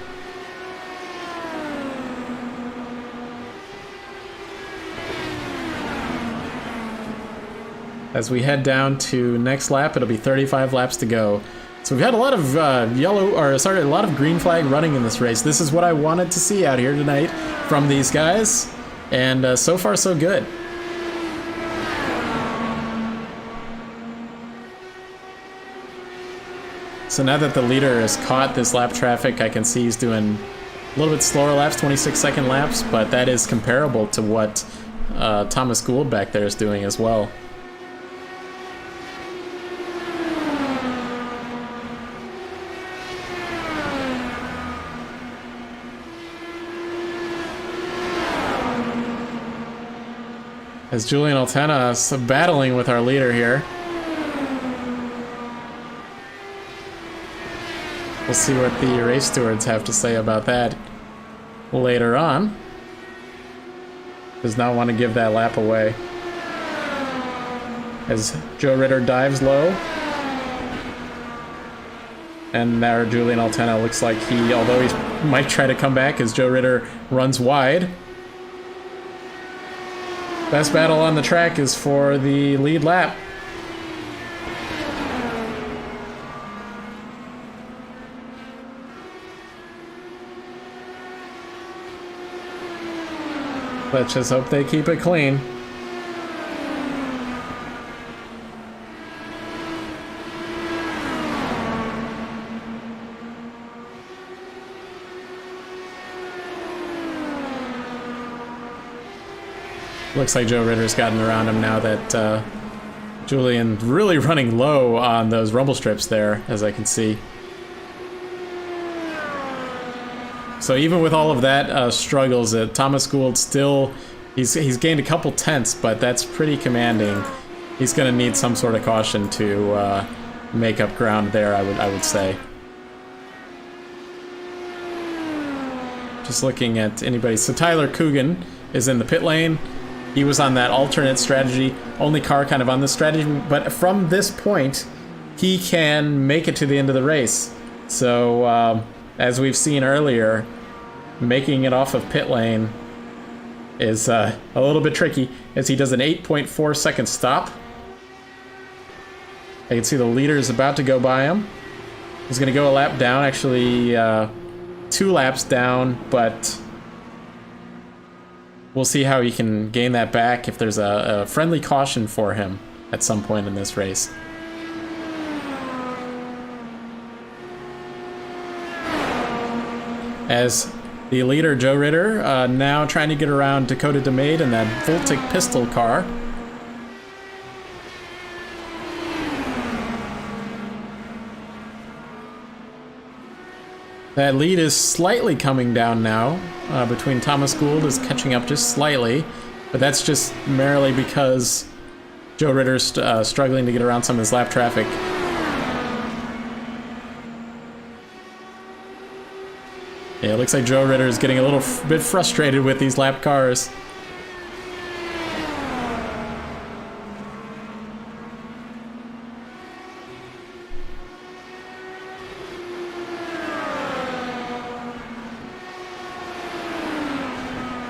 As we head down to next lap, it'll be 35 laps to go. So we've had a lot of a lot of green flag running in this race. This is what I wanted to see out here tonight from these guys, and so far so good. So now that the leader has caught this lap traffic, I can see he's doing a little bit slower laps, 26-second laps, but that is comparable to what Thomas Gould back there is doing as well. As Julian Altena is battling with our leader here. We'll see what the race stewards have to say about that later on. Does not want to give that lap away. As Joe Ritter dives low. And now Julian Altena looks like although he might try to come back as Joe Ritter runs wide. Best battle on the track is for the lead lap. Let's just hope they keep it clean. Looks like Joe Ritter's gotten around him now that Julian really running low on those rumble strips there, as I can see. So even with all of that struggles, Thomas Gould still, he's gained a couple tenths, but that's pretty commanding. He's going to need some sort of caution to make up ground there, I would say. Just looking at anybody. So Tyler Coogan is in the pit lane. He was on that alternate strategy, only car kind of on this strategy, but from this point, he can make it to the end of the race. So, as we've seen earlier, making it off of pit lane is a little bit tricky, as he does an 8.4 second stop. I can see the leader is about to go by him. He's going to go a lap down, actually 2 laps down, but we'll see how he can gain that back if there's a friendly caution for him at some point in this race. As the leader, Joe Ritter, now trying to get around Dakota DeMade in that Voltic pistol car. That lead is slightly coming down now. Between Thomas Gould is catching up just slightly, but that's just merely because Joe Ritter's struggling to get around some of his lap traffic. Yeah, it looks like Joe Ritter is getting a little bit frustrated with these lap cars.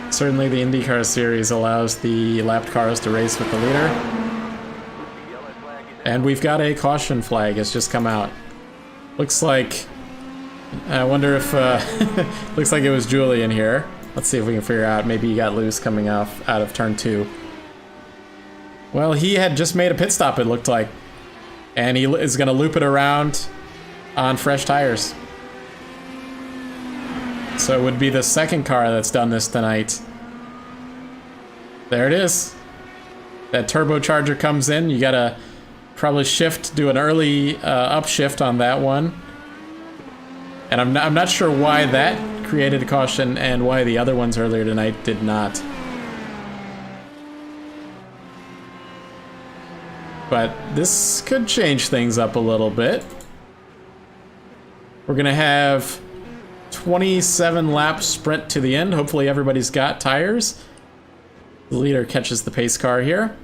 Certainly the IndyCar series allows the lapped cars to race with the leader. And we've got a caution flag has just come out. Looks like... I wonder if... looks like it was Julian here. Let's see if we can figure out. Maybe he got loose coming off out of turn 2. Well, he had just made a pit stop, it looked like. And he is going to loop it around on fresh tires. So it would be the second car that's done this tonight. There it is. That turbocharger comes in. You gotta probably do an early upshift on that one. And I'm not sure why that created a caution and why the other ones earlier tonight did not. But this could change things up a little bit. We're gonna have 27 lap sprint to the end. Hopefully everybody's got tires. The leader catches the pace car here.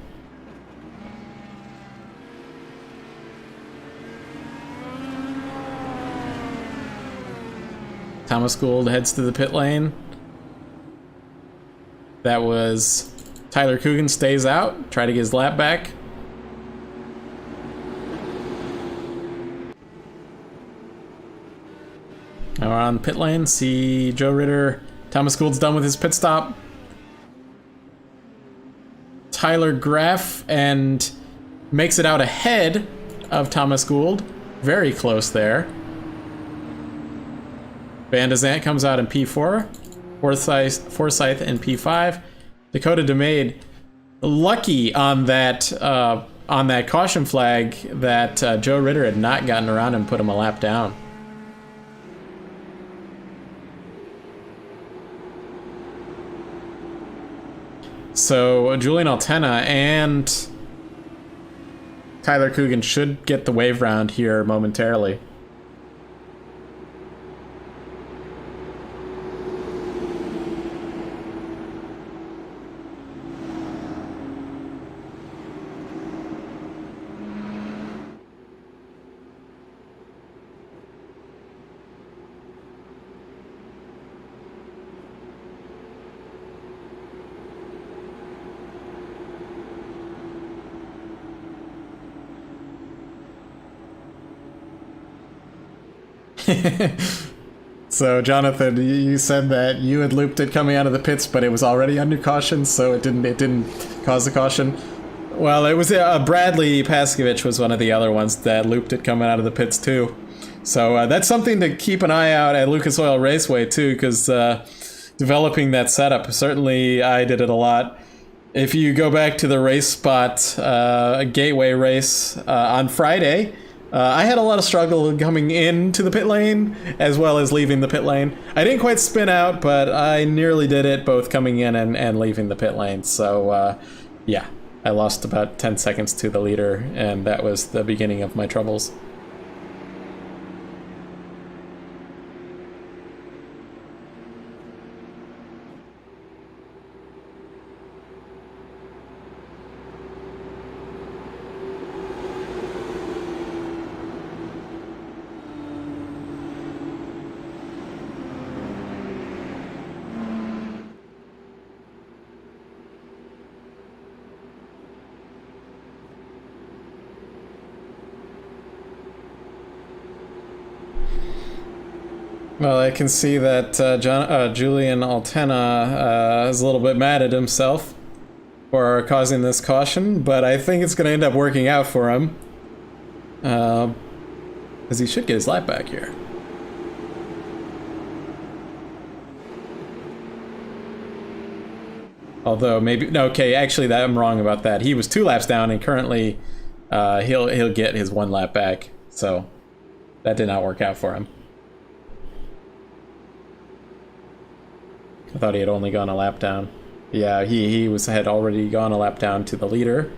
Thomas Gould heads to the pit lane. That was Tyler Coogan stays out. Try to get his lap back. Now we're on pit lane. See Joe Ritter. Thomas Gould's done with his pit stop. Tyler Graff and makes it out ahead of Thomas Gould. Very close there. Van de Zandt comes out in P4. Forsyth in P5. Dakota DeMade lucky on that caution flag that Joe Ritter had not gotten around and put him a lap down. So Julian Altena and Tyler Coogan should get the wave round here momentarily. So Jonathan, you said that you had looped it coming out of the pits, but it was already under caution, so it didn't cause the caution. Well, it was Bradley Paskovich was one of the other ones that looped it coming out of the pits too. So that's something to keep an eye out at Lucas Oil Raceway too, because developing that setup, certainly I did it a lot. If you go back to the race spot, a gateway race on Friday, I had a lot of struggle coming into the pit lane as well as leaving the pit lane. I didn't quite spin out, but I nearly did it both coming in and leaving the pit lane. So yeah, I lost about 10 seconds to the leader, and that was the beginning of my troubles. Well, I can see that Julian Altena is a little bit mad at himself for causing this caution, but I think it's going to end up working out for him. Because he should get his lap back here. Although maybe no, okay, actually I'm wrong about that. He was 2 laps down, and currently he'll get his 1 lap back. So that did not work out for him. I thought he had only gone a lap down. Yeah, he had already gone a lap down to the leader.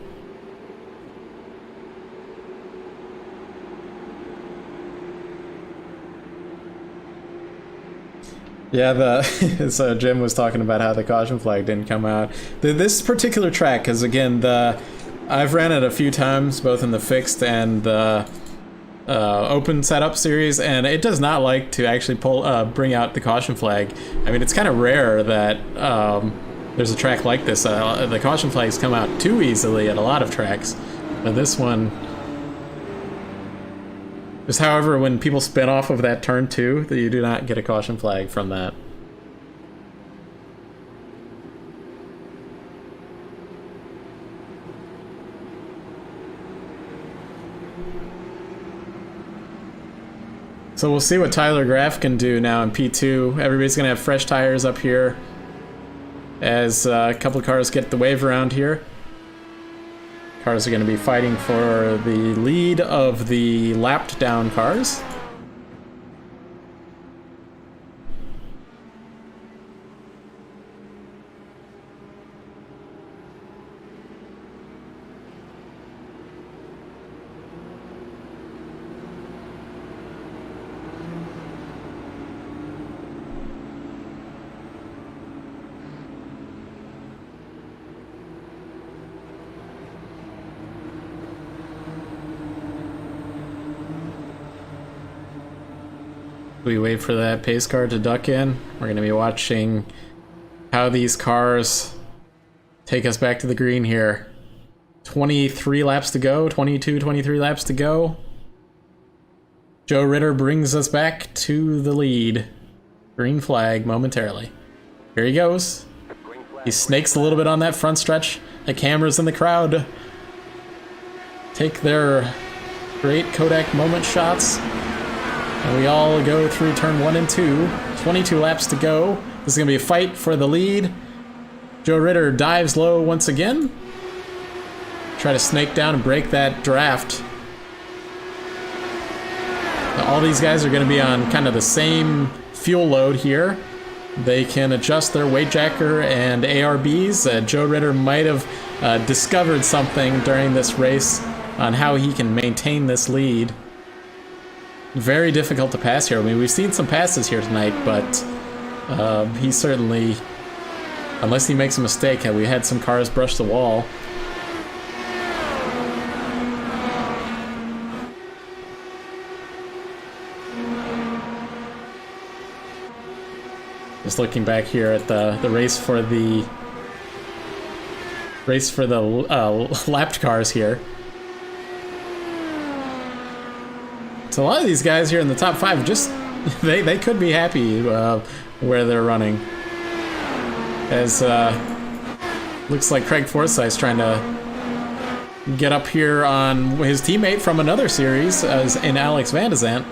Yeah, so Jim was talking about how the caution flag didn't come out. This particular track, because again, I've ran it a few times, both in the fixed and the open setup series, and it does not like to actually bring out the caution flag. I mean, it's kind of rare that there's a track like this. The caution flags come out too easily at a lot of tracks, but this one just, however, when people spin off of that turn 2, that you do not get a caution flag from that. So we'll see what Tyler Graff can do now in P2. Everybody's going to have fresh tires up here as a couple of cars get the wave around here. Cars are going to be fighting for the lead of the lapped down cars. We wait for that pace car to duck in. We're going to be watching how these cars take us back to the green here. 23 laps to go, 22, 23 laps to go. Joe Ritter brings us back to the lead. Green flag momentarily. Here he goes. He snakes a little bit on that front stretch. The cameras in the crowd take their great Kodak moment shots. And we all go through turn 1 and 2. 22 laps to go. This is going to be a fight for the lead. Joe Ritter dives low once again. Try to snake down and break that draft. Now, all these guys are going to be on kind of the same fuel load here. They can adjust their weight jacker and ARBs. Joe Ritter might have discovered something during this race on how he can maintain this lead. Very difficult to pass here. I mean, we've seen some passes here tonight, but he certainly, unless he makes a mistake, we had some cars brush the wall. Just looking back here at the race for the lapped cars here. So a lot of these guys here in the top 5 just they could be happy where they're running. As looks like Craig Forsyth's trying to get up here on his teammate from another series, as in Alex Van de Zandt.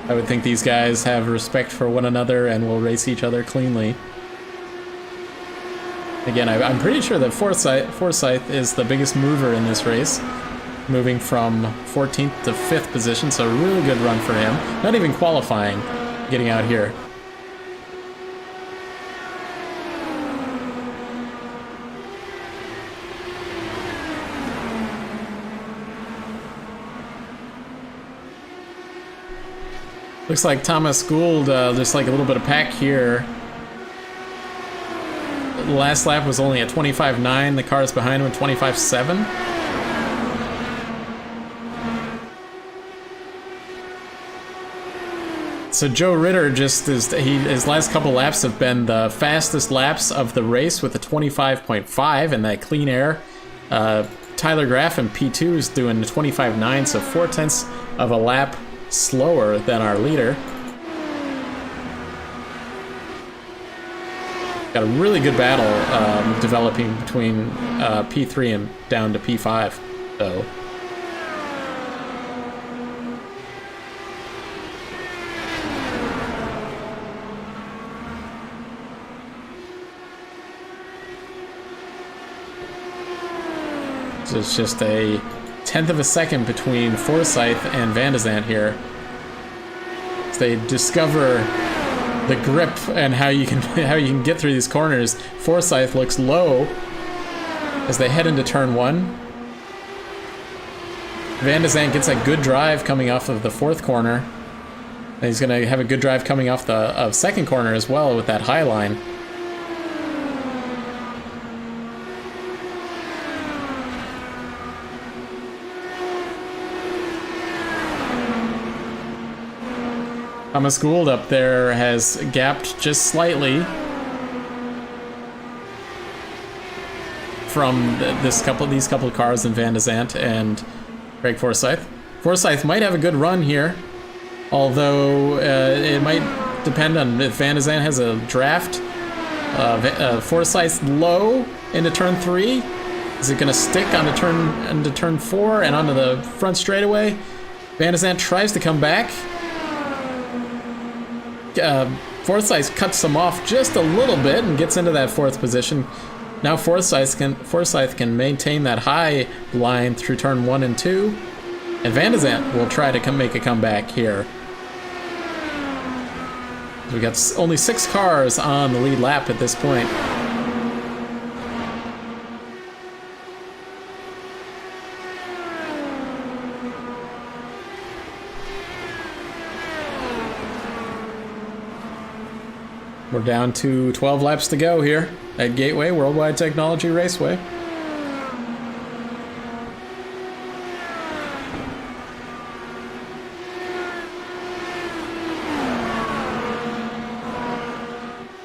I would think these guys have respect for one another and will race each other cleanly. Again, I'm pretty sure that Forsyth is the biggest mover in this race, moving from 14th to 5th position, so a really good run for him. Not even qualifying, getting out here. Looks like Thomas Gould, just like a little bit of pack here. The last lap was only at 25.9. The cars behind him at 25.7. So Joe Ritter just his last couple laps have been the fastest laps of the race with a 25.5 and that clean air. Tyler Graff in P2 is doing 25.9, so 0.4 of a lap slower than our leader. Got a really good battle developing between P3 and down to P5, so. So it's just a 1/10 of a second between Forsyth and Van de Zandt here. As they discover the grip and how you can get through these corners. Forsyth looks low as they head into turn 1. Van de Zandt gets a good drive coming off of the 4th corner. And he's going to have a good drive coming off the 2nd corner as well with that high line. Thomas Gould up there has gapped just slightly from these couple of cars in Van de Zandt and Craig Forsyth. Forsyth might have a good run here, although it might depend on if Van de Zandt has a draft. Forsyth's low into turn 3. Is it going to stick into turn 4 and onto the front straightaway? Van de Zandt tries to come back. Forsyth cuts him off just a little bit and gets into that 4th position. Now Forsyth can maintain that high line through turn 1 and 2, and Van de Zandt will try to make a comeback here. We got only 6 cars on the lead lap at this point. We're down to 12 laps to go here at Gateway Worldwide Technology Raceway.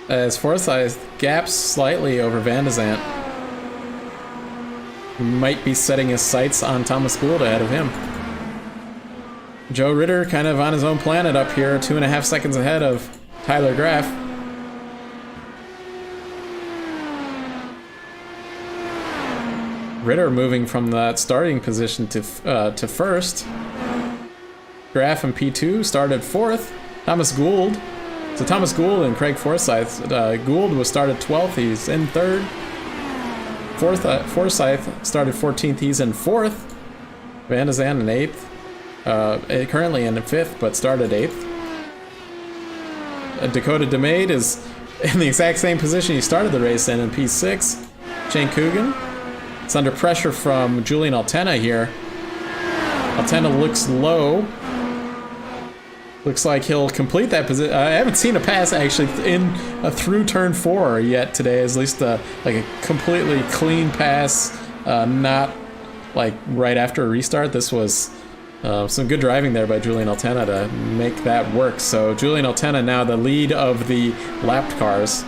As Forsyth gaps slightly over Van de Zandt. might be setting his sights on Thomas Gould ahead of him. Joe Ritter kind of on his own planet up here, 2.5 seconds ahead of Tyler Graff. Ritter moving from that starting position to first. Graff in P2 started 4th. Thomas Gould. So Thomas Gould and Craig Forsyth. Gould was started 12th. He's in 3rd. Forsyth started 14th. He's in 4th. Van de Zandt in 8th. Currently in 5th, but started 8th. Dakota DeMade is in the exact same position he started the race in P6. Shane Coogan. It's under pressure from Julian Altena here. Altena looks low. Looks like he'll complete that position. I haven't seen a pass actually through turn 4 yet today. At least like a completely clean pass, not like right after a restart. This was some good driving there by Julian Altena to make that work. So Julian Altena now the lead of the lapped cars.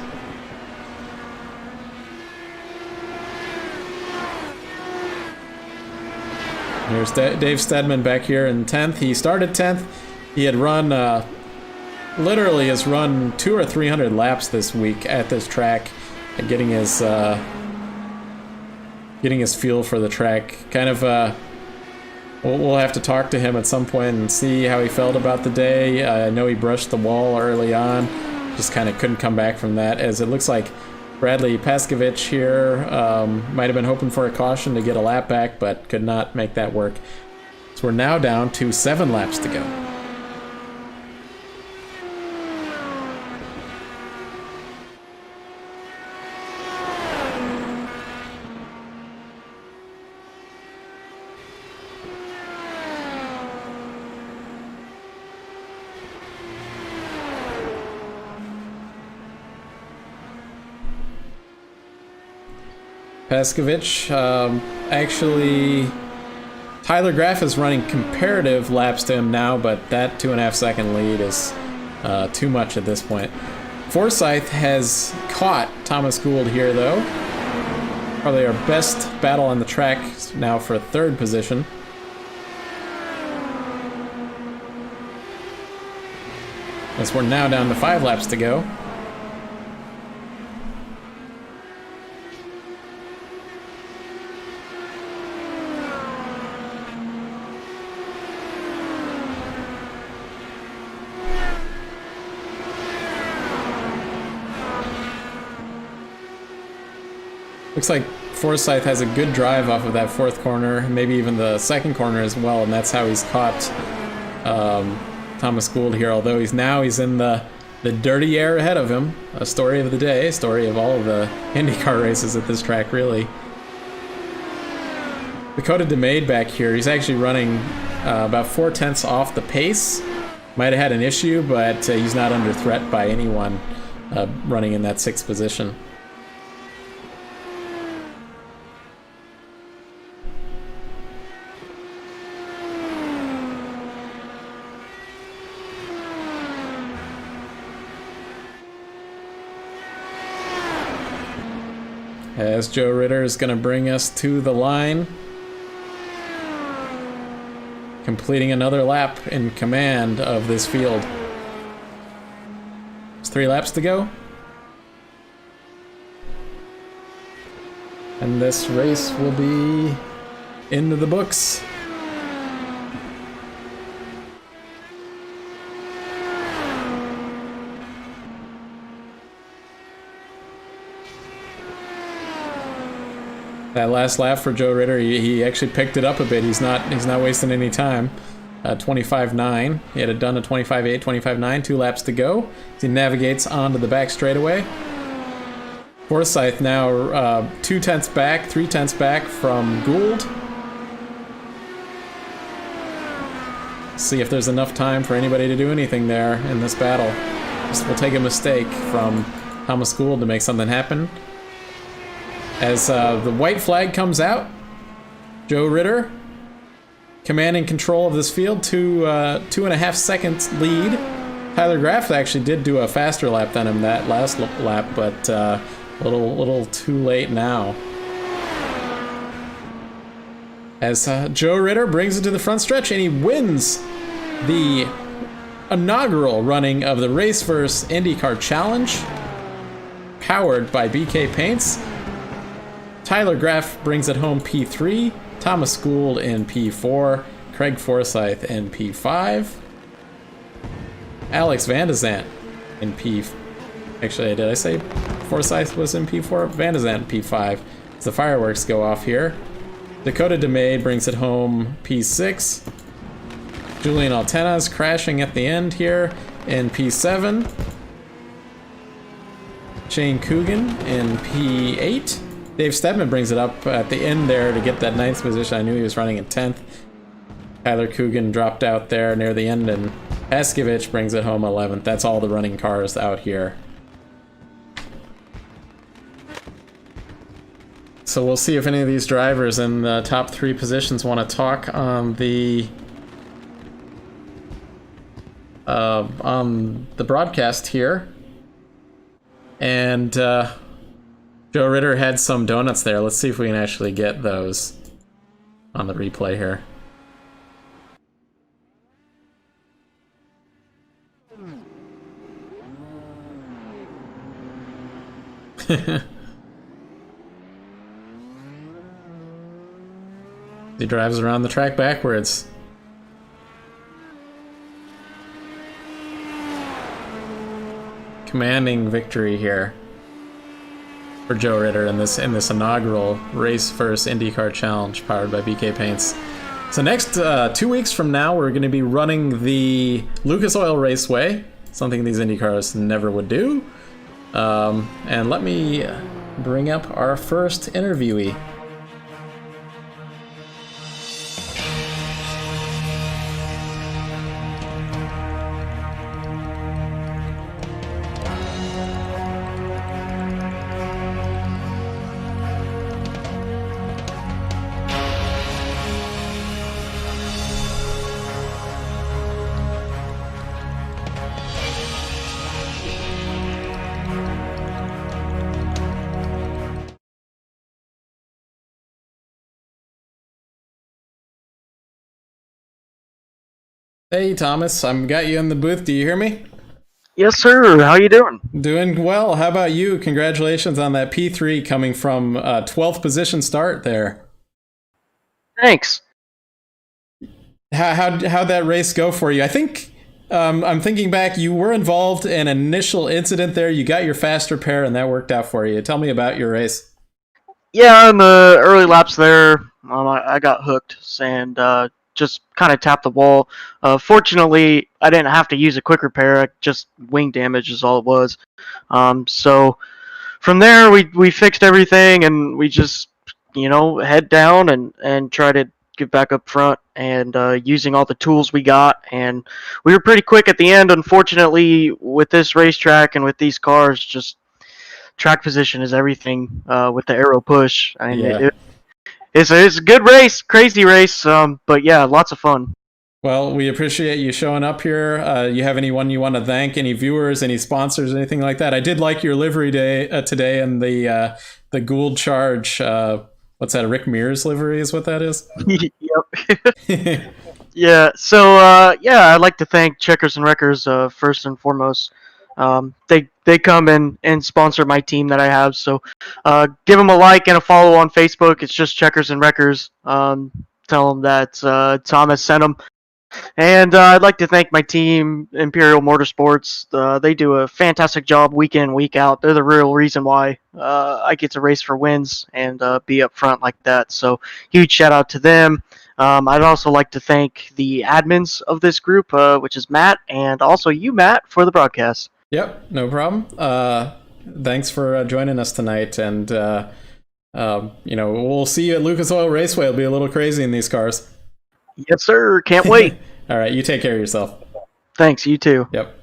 Here's Dave Stedman back here in 10th. He started 10th. He had run, literally has run 200 or 300 laps this week at this track, and getting his feel for the track. Kind of, we'll have to talk to him at some point and see how he felt about the day. I know he brushed the wall early on, just kind of couldn't come back from that, as it looks like Bradley Paskovich here might have been hoping for a caution to get a lap back, but could not make that work. So we're now down to 7 laps to go. Paskovich, actually, Tyler Graff is running comparative laps to him now, but that 2.5 second lead is too much at this point. Forsyth has caught Thomas Gould here, though. Probably our best battle on the track now for 3rd position. As we're now down to 5 laps to go. Looks like Forsyth has a good drive off of that 4th corner, maybe even the 2nd corner as well, and that's how he's caught Thomas Gould here, although he's in the dirty air ahead of him. A story of the day, story of all of the IndyCar races at this track, really. Dakota DeMade back here, he's actually running about 4/10 off the pace. Might have had an issue, but he's not under threat by anyone running in that 6th position. As Joe Ritter is going to bring us to the line. Completing another lap in command of this field. There's 3 laps to go. And this race will be into the books. That last lap for Joe Ritter, he actually picked it up a bit. He's not wasting any time. 25.9. He had it done at 25.8, 25.9. 2 laps to go. He navigates onto the back straightaway. Forsyth now 2/10 back, 3/10 back from Gould. See if there's enough time for anybody to do anything there in this battle. This will take a mistake from Thomas Gould to make something happen. As the white flag comes out, Joe Ritter commanding control of this field, 2.5 seconds lead. Tyler Graff actually did do a faster lap than him that last lap, but a little too late now. as Joe Ritter brings it to the front stretch, and he wins the inaugural running of the RaceVerse IndyCar Challenge, powered by BK Paints. Tyler Graff brings it home P3, Thomas Gould in P4, Craig Forsyth in P5, Alex Van de Zandt in P. Actually, did I say Forsyth was in P4? Van de Zandt in P5. As the fireworks go off here. Dakota DeMay brings it home P6. Julian Altena's crashing at the end here in P7. Shane Coogan in P8. Dave Stedman brings it up at the end there to get that 9th position. I knew he was running in 10th. Tyler Coogan dropped out there near the end, and Paskevich brings it home 11th. That's all the running cars out here. So we'll see if any of these drivers in the top 3 positions want to talk on the broadcast here. And Joe Ritter had some donuts there. Let's see if we can actually get those on the replay here. He drives around the track backwards. Commanding victory here for Joe Ritter in this inaugural RaceVerse IndyCar Challenge powered by BK Paints. So next 2 weeks from now, we're going to be running the Lucas Oil Raceway, something these Indy cars never would do. And let me bring up our first interviewee. Hey Thomas, I've got you in the booth. Do you hear me? Yes, sir. How you doing? Doing well. How about you? Congratulations on that P3 coming from 12th position start there. Thanks. How'd that race go for you? I think, I'm thinking back, you were involved in an initial incident there. You got your fast repair and that worked out for you. Tell me about your race. Yeah, in the early laps there, I got hooked and just kind of tapped the wall. Fortunately, I didn't have to use a quick repair. Just wing damage is all it was. So from there, we fixed everything, and we just, head down and try to get back up front and using all the tools we got. And we were pretty quick at the end. Unfortunately, with this racetrack and with these cars, just track position is everything with the aero push. I mean, yeah. It's a good race, crazy race, but yeah, lots of fun. Well, we appreciate you showing up here. You have anyone you want to thank? Any viewers, any sponsors, anything like that? I did like your livery day today and the Gould Charge. What's that? Rick Mears livery is what that is? Yep. Yeah. So I'd like to thank Checkers and Wreckers first and foremost. They come and sponsor my team that I have, so give them a like and a follow on Facebook. It's just Checkers and Wreckers. Tell them that Thomas sent them. And I'd like to thank my team, Imperial Motorsports. They do a fantastic job week in, week out. They're the real reason why I get to race for wins and be up front like that. So huge shout out to them. I'd also like to thank the admins of this group, which is Matt, and also you, Matt, for the broadcast. Yep, no problem. Thanks for joining us tonight, and we'll see you at Lucas Oil Raceway. It'll be a little crazy in these cars. Yes, sir. Can't wait. All right, you take care of yourself. Thanks, you too. Yep.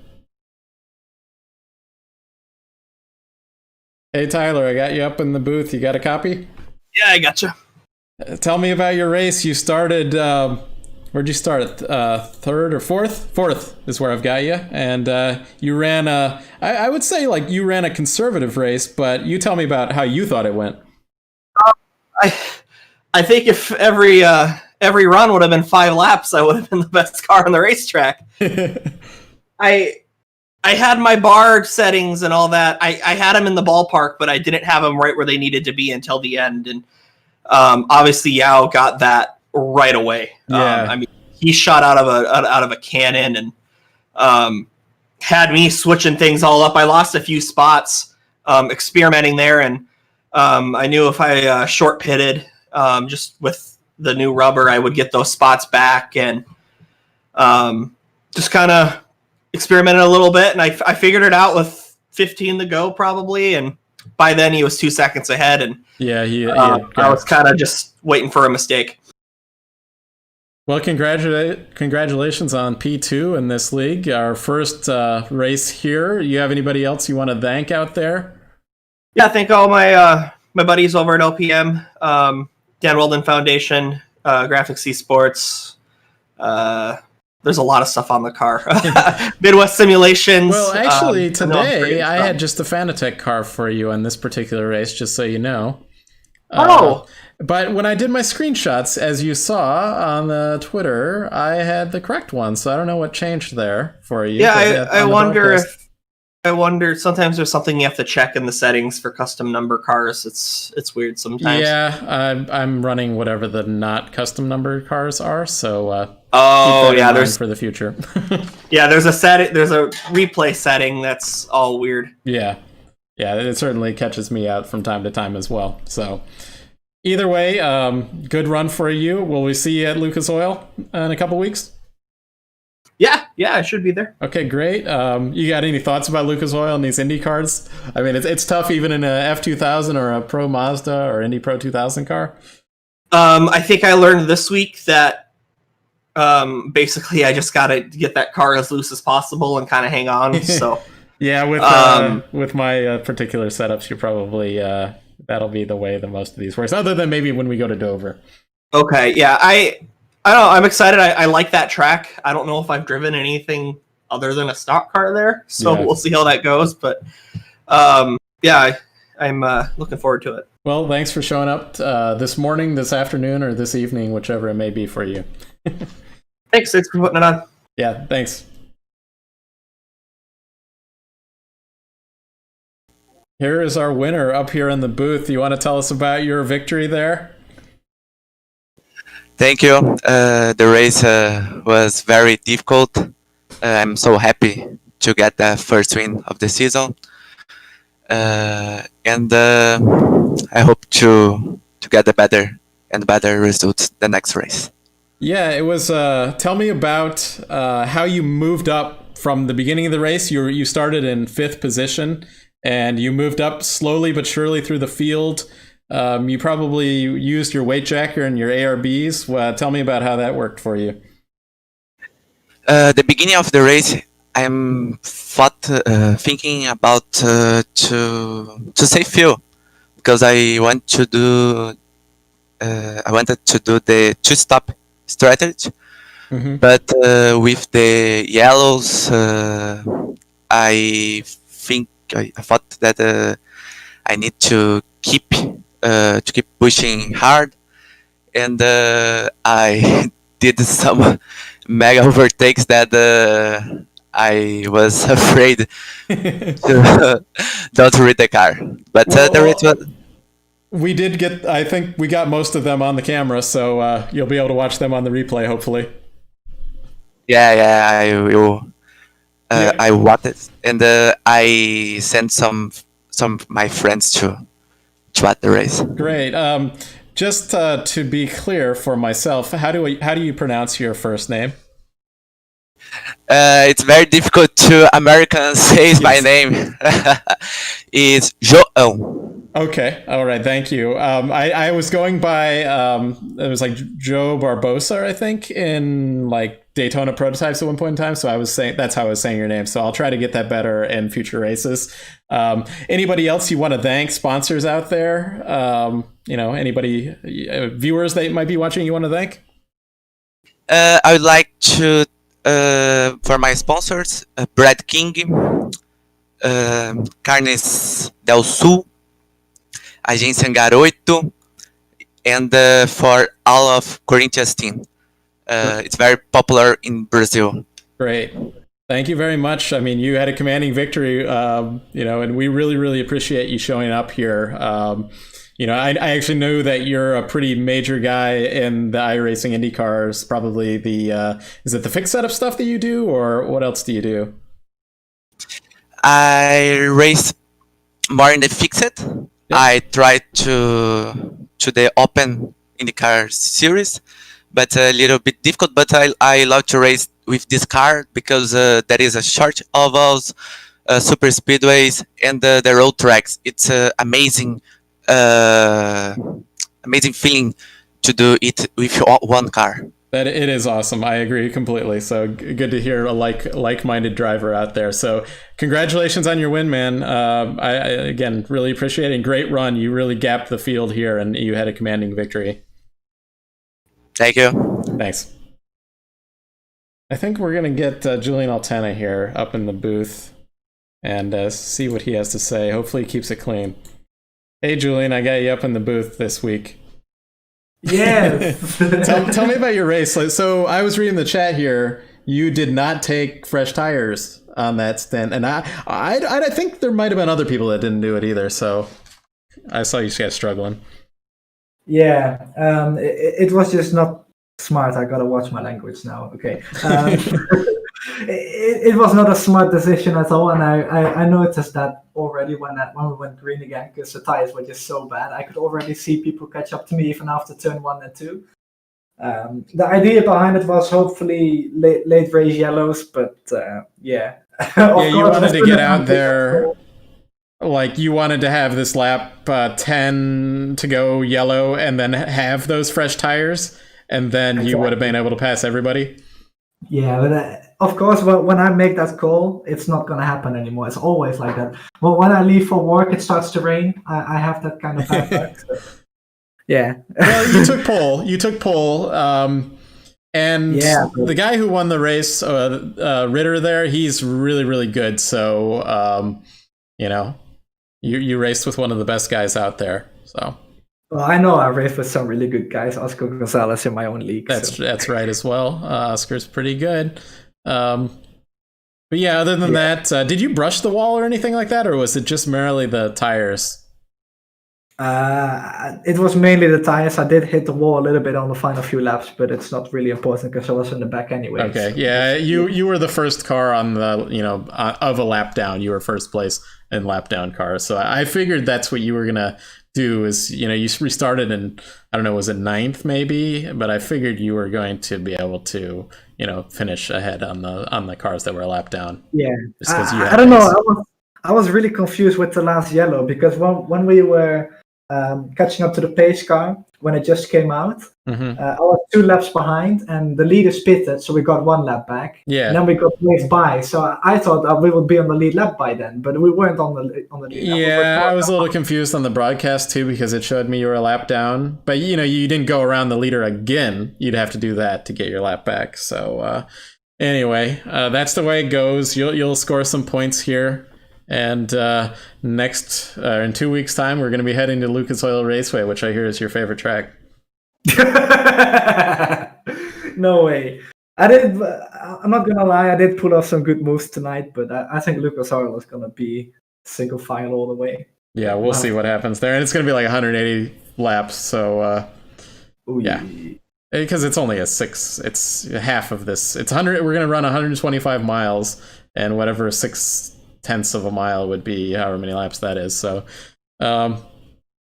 Hey, Tyler, I got you up in the booth. You got a copy? Yeah, I gotcha. Tell me about your race. You started, where'd you start? Third or fourth? Fourth is where I've got you. And you ran I would say like you ran a conservative race, but you tell me about how you thought it went. I think if every run would have been 5 laps, I would have been the best car on the racetrack. I had my bar settings and all that. I had them in the ballpark, but I didn't have them right where they needed to be until the end. And obviously, Yao got that right away. Yeah. I mean, he shot out of a cannon and had me switching things all up. I lost a few spots experimenting there, and I knew if I short pitted just with the new rubber, I would get those spots back, and just kind of experimented a little bit, and I figured it out with 15 to go probably, and by then he was 2 seconds ahead, and I was kind of just waiting for a mistake. Well, congratulations on P2 in this league, our first race here. You have anybody else you want to thank out there? Yeah, thank all my buddies over at LPM, Dan Weldon Foundation, Graphics eSports. There's a lot of stuff on the car. Midwest Simulations. Well, actually, today I had just a Fanatec car for you on this particular race, just so you know. But when I did my screenshots, as you saw on the Twitter, I had the correct one, so I don't know what changed there for you. Yeah, I wonder. Sometimes there's something you have to check in the settings for custom number cars. It's weird sometimes. Yeah, I'm running whatever the not custom numbered cars are, so there's for the future. Yeah, there's a replay setting that's all weird. Yeah, it certainly catches me out from time to time as well. So either way, good run for you. Will we see you at Lucas Oil in a couple weeks? Yeah, I should be there. Okay, great. You got any thoughts about Lucas Oil and these Indy cars? I mean, it's tough even in a F2000 or a Pro Mazda or Indy Pro 2000 car. I think I learned this week that basically I just got to get that car as loose as possible and kind of hang on. So yeah, with my particular setups, you probably that'll be the way the most of these works. Other than maybe when we go to Dover. Okay, yeah, I don't know. I'm excited. I like that track. I don't know if I've driven anything other than a stock car there, so we'll see how that goes. But yeah, I'm looking forward to it. Well, thanks for showing up this morning, this afternoon, or this evening, whichever it may be for you. Thanks for putting it on. Yeah, thanks. Here is our winner up here in the booth. You want to tell us about your victory there? Thank you. The race was very difficult. I'm so happy to get the first win of the season. And I hope to get the better results the next race. Yeah, it was. Tell me about how you moved up from the beginning of the race. You started in 5th position, and you moved up slowly but surely through the field. You probably used your weight jacker and your ARBs. Tell me about how that worked for you. The beginning of the race, I'm thinking about to save fuel because I wanted to do the 2-stop strategy. Mm-hmm. But with the yellows, I thought that I need to keep pushing hard, and I did some mega overtakes that I was afraid to don't read the car. But the race was. We did get. I think we got most of them on the camera, so you'll be able to watch them on the replay, hopefully. Yeah, I will. I watched it, and I sent some of my friends to watch the race. Great. Just to be clear for myself, how do you pronounce your first name? It's very difficult to Americans say my name. It's João. Okay. All right. Thank you. I was going by it was like Joe Barbosa, I think, in like Daytona prototypes at one point in time. So I was saying that's how I was saying your name. So I'll try to get that better in future races. Anybody else you want to thank? Sponsors out there? Anybody viewers that might be watching you want to thank? I would like to for my sponsors, Brad King, Carnes del Sul, Agência Garoto, and for all of Corinthians team. It's very popular in Brazil. Great. Thank you very much. I mean, you had a commanding victory, and we really, really appreciate you showing up here. I actually know that you're a pretty major guy in the iRacing IndyCars. Probably is it the fixed setup stuff that you do, or what else do you do? I race more in the fixed. Yep. I try to the open IndyCar series, but a little bit difficult. But I love to race with this car because there is a short ovals, super speedways, and the road tracks. It's amazing feeling to do it with one car. That it is awesome. I agree completely. So good to hear a like-minded driver out there. So congratulations on your win, man. I again really appreciate it. And great run. You really gapped the field here, and you had a commanding victory. Thank you. Thanks. I think we're gonna get Julian Altena here up in the booth and see what he has to say. Hopefully, he keeps it clean. Hey, Julian, I got you up in the booth this week. Yes. Tell me about your race. So I was reading the chat here. You did not take fresh tires on that stint, and I think there might have been other people that didn't do it either. So I saw you guys struggling. Yeah, it was just not smart. I gotta watch my language now. Okay. It was not a smart decision at all, and I noticed that already when we went green again, because the tires were just so bad. I could already see people catch up to me even after turn 1 and 2. The idea behind it was hopefully late race yellows, but yeah. Yeah, you wanted to get out there. Like, you wanted to have this lap 10 to go yellow and then have those fresh tires, and then exactly. You would have been able to pass everybody. Yeah, but of course, when I make that call, it's not going to happen anymore. It's always like that. Well, when I leave for work, it starts to rain. I have that kind of bad luck. So. Yeah. Well, you took pole. And yeah, the guy who won the race, Ritter there, he's really, really good. So, you raced with one of the best guys out there. So. Well, I know I raced with some really good guys. Oscar Gonzalez in my own league. That's right as well. Oscar's pretty good. But yeah, other than that, did you brush the wall or anything like that, or was it just merely the tires? It was mainly the tires. I did hit the wall a little bit on the final few laps, but it's not really important because I was in the back anyway. Okay, so. Yeah, you were the first car on the of a lap down. You were first place in lap down cars, so I figured that's what you were gonna do. Is you restarted in, I don't know, was it 9th maybe? But I figured you were going to be able to finish ahead on the cars that were a lap down. Yeah, I don't know. I was really confused with the last yellow because when we were catching up to the pace car when it just came out, I was 2 laps behind and the leaders pitted, so we got 1 lap back. Yeah. And then we got raced by, so I thought that we would be on the lead lap by then, but we weren't on the lead. Yeah, I was a little confused on the broadcast too because it showed me you were a lap down, but you didn't go around the leader again. You'd have to do that to get your lap back. So anyway, that's the way it goes. You'll score some points here. And next, in 2 weeks' time, we're going to be heading to Lucas Oil Raceway, which I hear is your favorite track. No way. I'm not going to lie, I did pull off some good moves tonight, but I think Lucas Oil is going to be single file all the way. Yeah, we'll see what happens there. And it's going to be like 180 laps, so yeah. Because it's only it's half of this. It's 100. We're going to run 125 miles, and whatever 6/10 of a mile would be, however many laps that is. So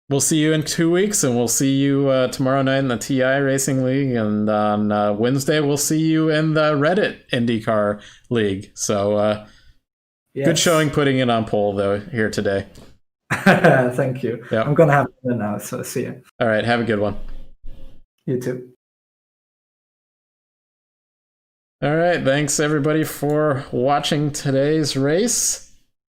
we'll see you in 2 weeks, and we'll see you tomorrow night in the TI Racing League, and on Wednesday we'll see you in the Reddit IndyCar League. So yes. Good showing putting it on pole though here today. Thank you. Yep. I'm gonna have it now, so see you. All right, have a good one. You too. All right, thanks everybody for watching today's race.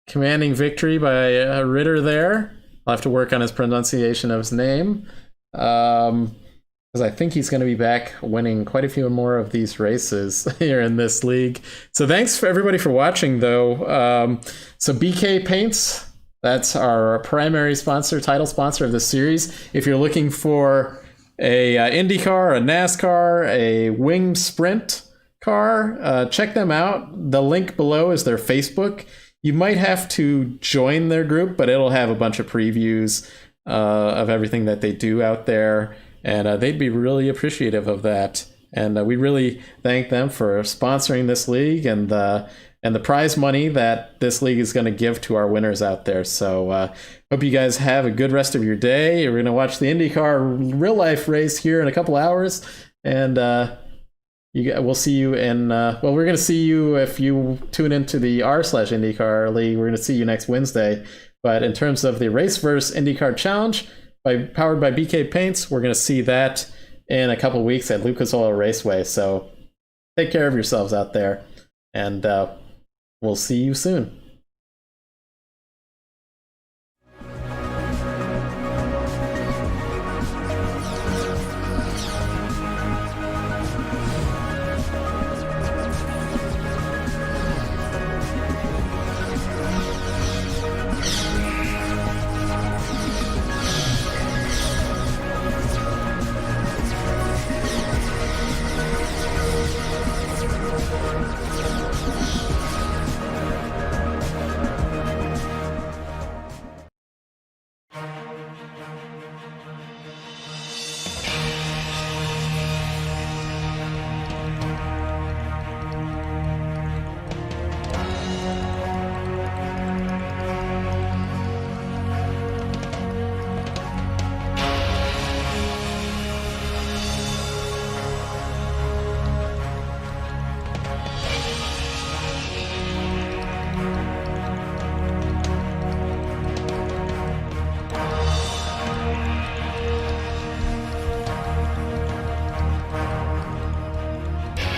Commanding victory by Ritter there. I'll have to work on his pronunciation of his name, because I think he's going to be back winning quite a few more of these races here in this league. So thanks for everybody for watching, though. So BK Paints, that's our primary sponsor, title sponsor of this series. If you're looking for a IndyCar, a NASCAR, a wing sprint car. Check them out. The link below is their Facebook. You might have to join their group, but it'll have a bunch of previews of everything that they do out there, and they'd be really appreciative of that. And we really thank them for sponsoring this league and the prize money that this league is going to give to our winners out there. So hope you guys have a good rest of your day. We're going to watch the IndyCar real life race here in a couple hours, and we'll see you in. Well, we're going to see you if you tune into the r/IndyCar league. We're going to see you next Wednesday. But in terms of the RaceVerse IndyCar Challenge, powered by BK Paints, we're going to see that in a couple weeks at Lucas Oil Raceway. So take care of yourselves out there, and we'll see you soon.